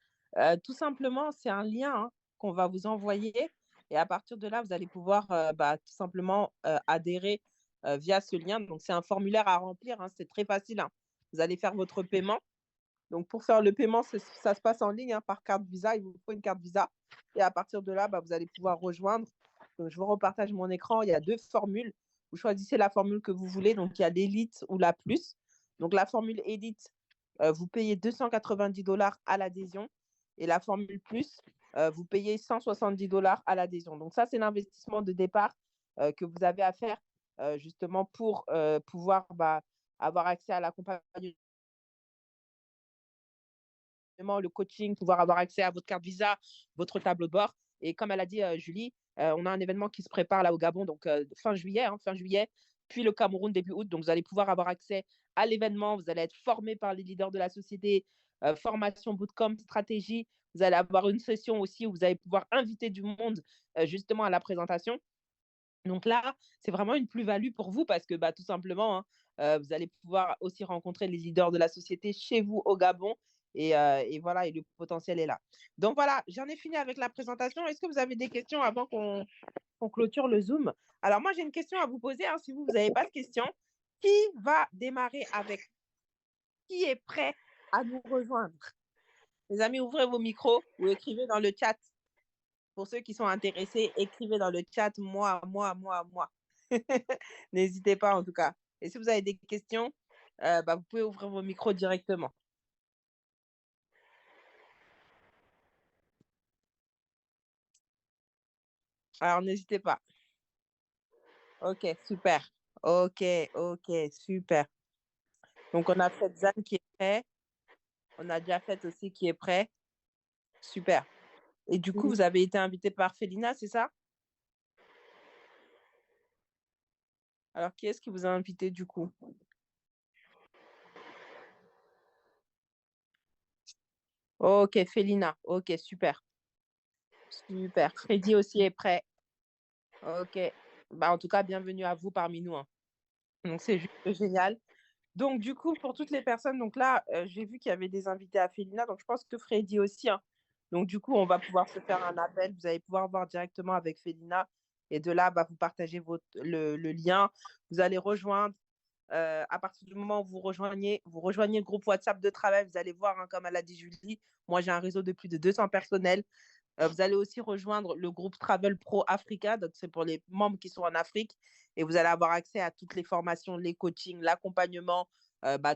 Tout simplement, c'est un lien qu'on va vous envoyer. Et à partir de là, vous allez pouvoir tout simplement adhérer via ce lien. Donc, c'est un formulaire à remplir. Hein, c'est très facile. Hein. Vous allez faire votre paiement. Donc, pour faire le paiement, ça se passe en ligne par carte Visa. Il vous faut une carte Visa. Et à partir de là, vous allez pouvoir rejoindre. Donc, je vous repartage mon écran. Il y a 2 formules. Vous choisissez la formule que vous voulez. Donc, il y a l'élite ou la plus. Donc, la formule élite, vous payez 290 $ à l'adhésion. Et la formule plus, vous payez 170 $ à l'adhésion. Donc, ça, c'est l'investissement de départ que vous avez à faire justement pour pouvoir avoir accès à l'accompagnement, le coaching, pouvoir avoir accès à votre carte Visa, votre tableau de bord. Et comme elle a dit, Julie, on a un événement qui se prépare là au Gabon, donc fin juillet, puis le Cameroun début août. Donc, vous allez pouvoir avoir accès à l'événement. Vous allez être formé par les leaders de la société, formation, bootcamp, stratégie. Vous allez avoir une session aussi où vous allez pouvoir inviter du monde justement à la présentation. Donc là, c'est vraiment une plus-value pour vous parce que tout simplement, vous allez pouvoir aussi rencontrer les leaders de la société chez vous au Gabon. Et voilà, et le potentiel est là. Donc voilà, j'en ai fini avec la présentation. Est-ce que vous avez des questions avant qu'on clôture le Zoom? Alors moi, j'ai une question à vous poser. Hein, si vous n'avez pas de questions, qui va démarrer avec? Qui est prêt à nous rejoindre? Les amis, ouvrez vos micros ou écrivez dans le chat. Pour ceux qui sont intéressés, écrivez dans le chat moi. N'hésitez pas en tout cas. Et si vous avez des questions, vous pouvez ouvrir vos micros directement. Alors, n'hésitez pas. Ok, super. Ok, super. Donc, on a fait Zan qui est prêt. On a déjà fait aussi qui est prêt. Super. Et du coup, vous avez été invité par Félina, c'est ça? Alors, qui est-ce qui vous a invité du coup? Ok, Félina. Ok, super. Super. Freddy aussi est prêt. Ok. En tout cas, bienvenue à vous parmi nous, hein. Donc, c'est juste génial. Donc, du coup, pour toutes les personnes, donc là, j'ai vu qu'il y avait des invités à Félina, donc je pense que Freddy aussi, hein. Donc, du coup, on va pouvoir se faire un appel. Vous allez pouvoir voir directement avec Félina. Et de là, vous partagez le lien. Vous allez rejoindre. À partir du moment où vous rejoignez le groupe WhatsApp de travail, vous allez voir, hein, comme elle a dit Julie, moi j'ai un réseau de plus de 200 personnels. Vous allez aussi rejoindre le groupe Travel Pro Africa, donc c'est pour les membres qui sont en Afrique, et vous allez avoir accès à toutes les formations, les coachings, l'accompagnement,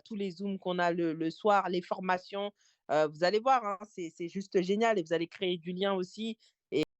tous les Zooms qu'on a le soir, les formations. Vous allez voir, hein, c'est juste génial, et vous allez créer du lien aussi.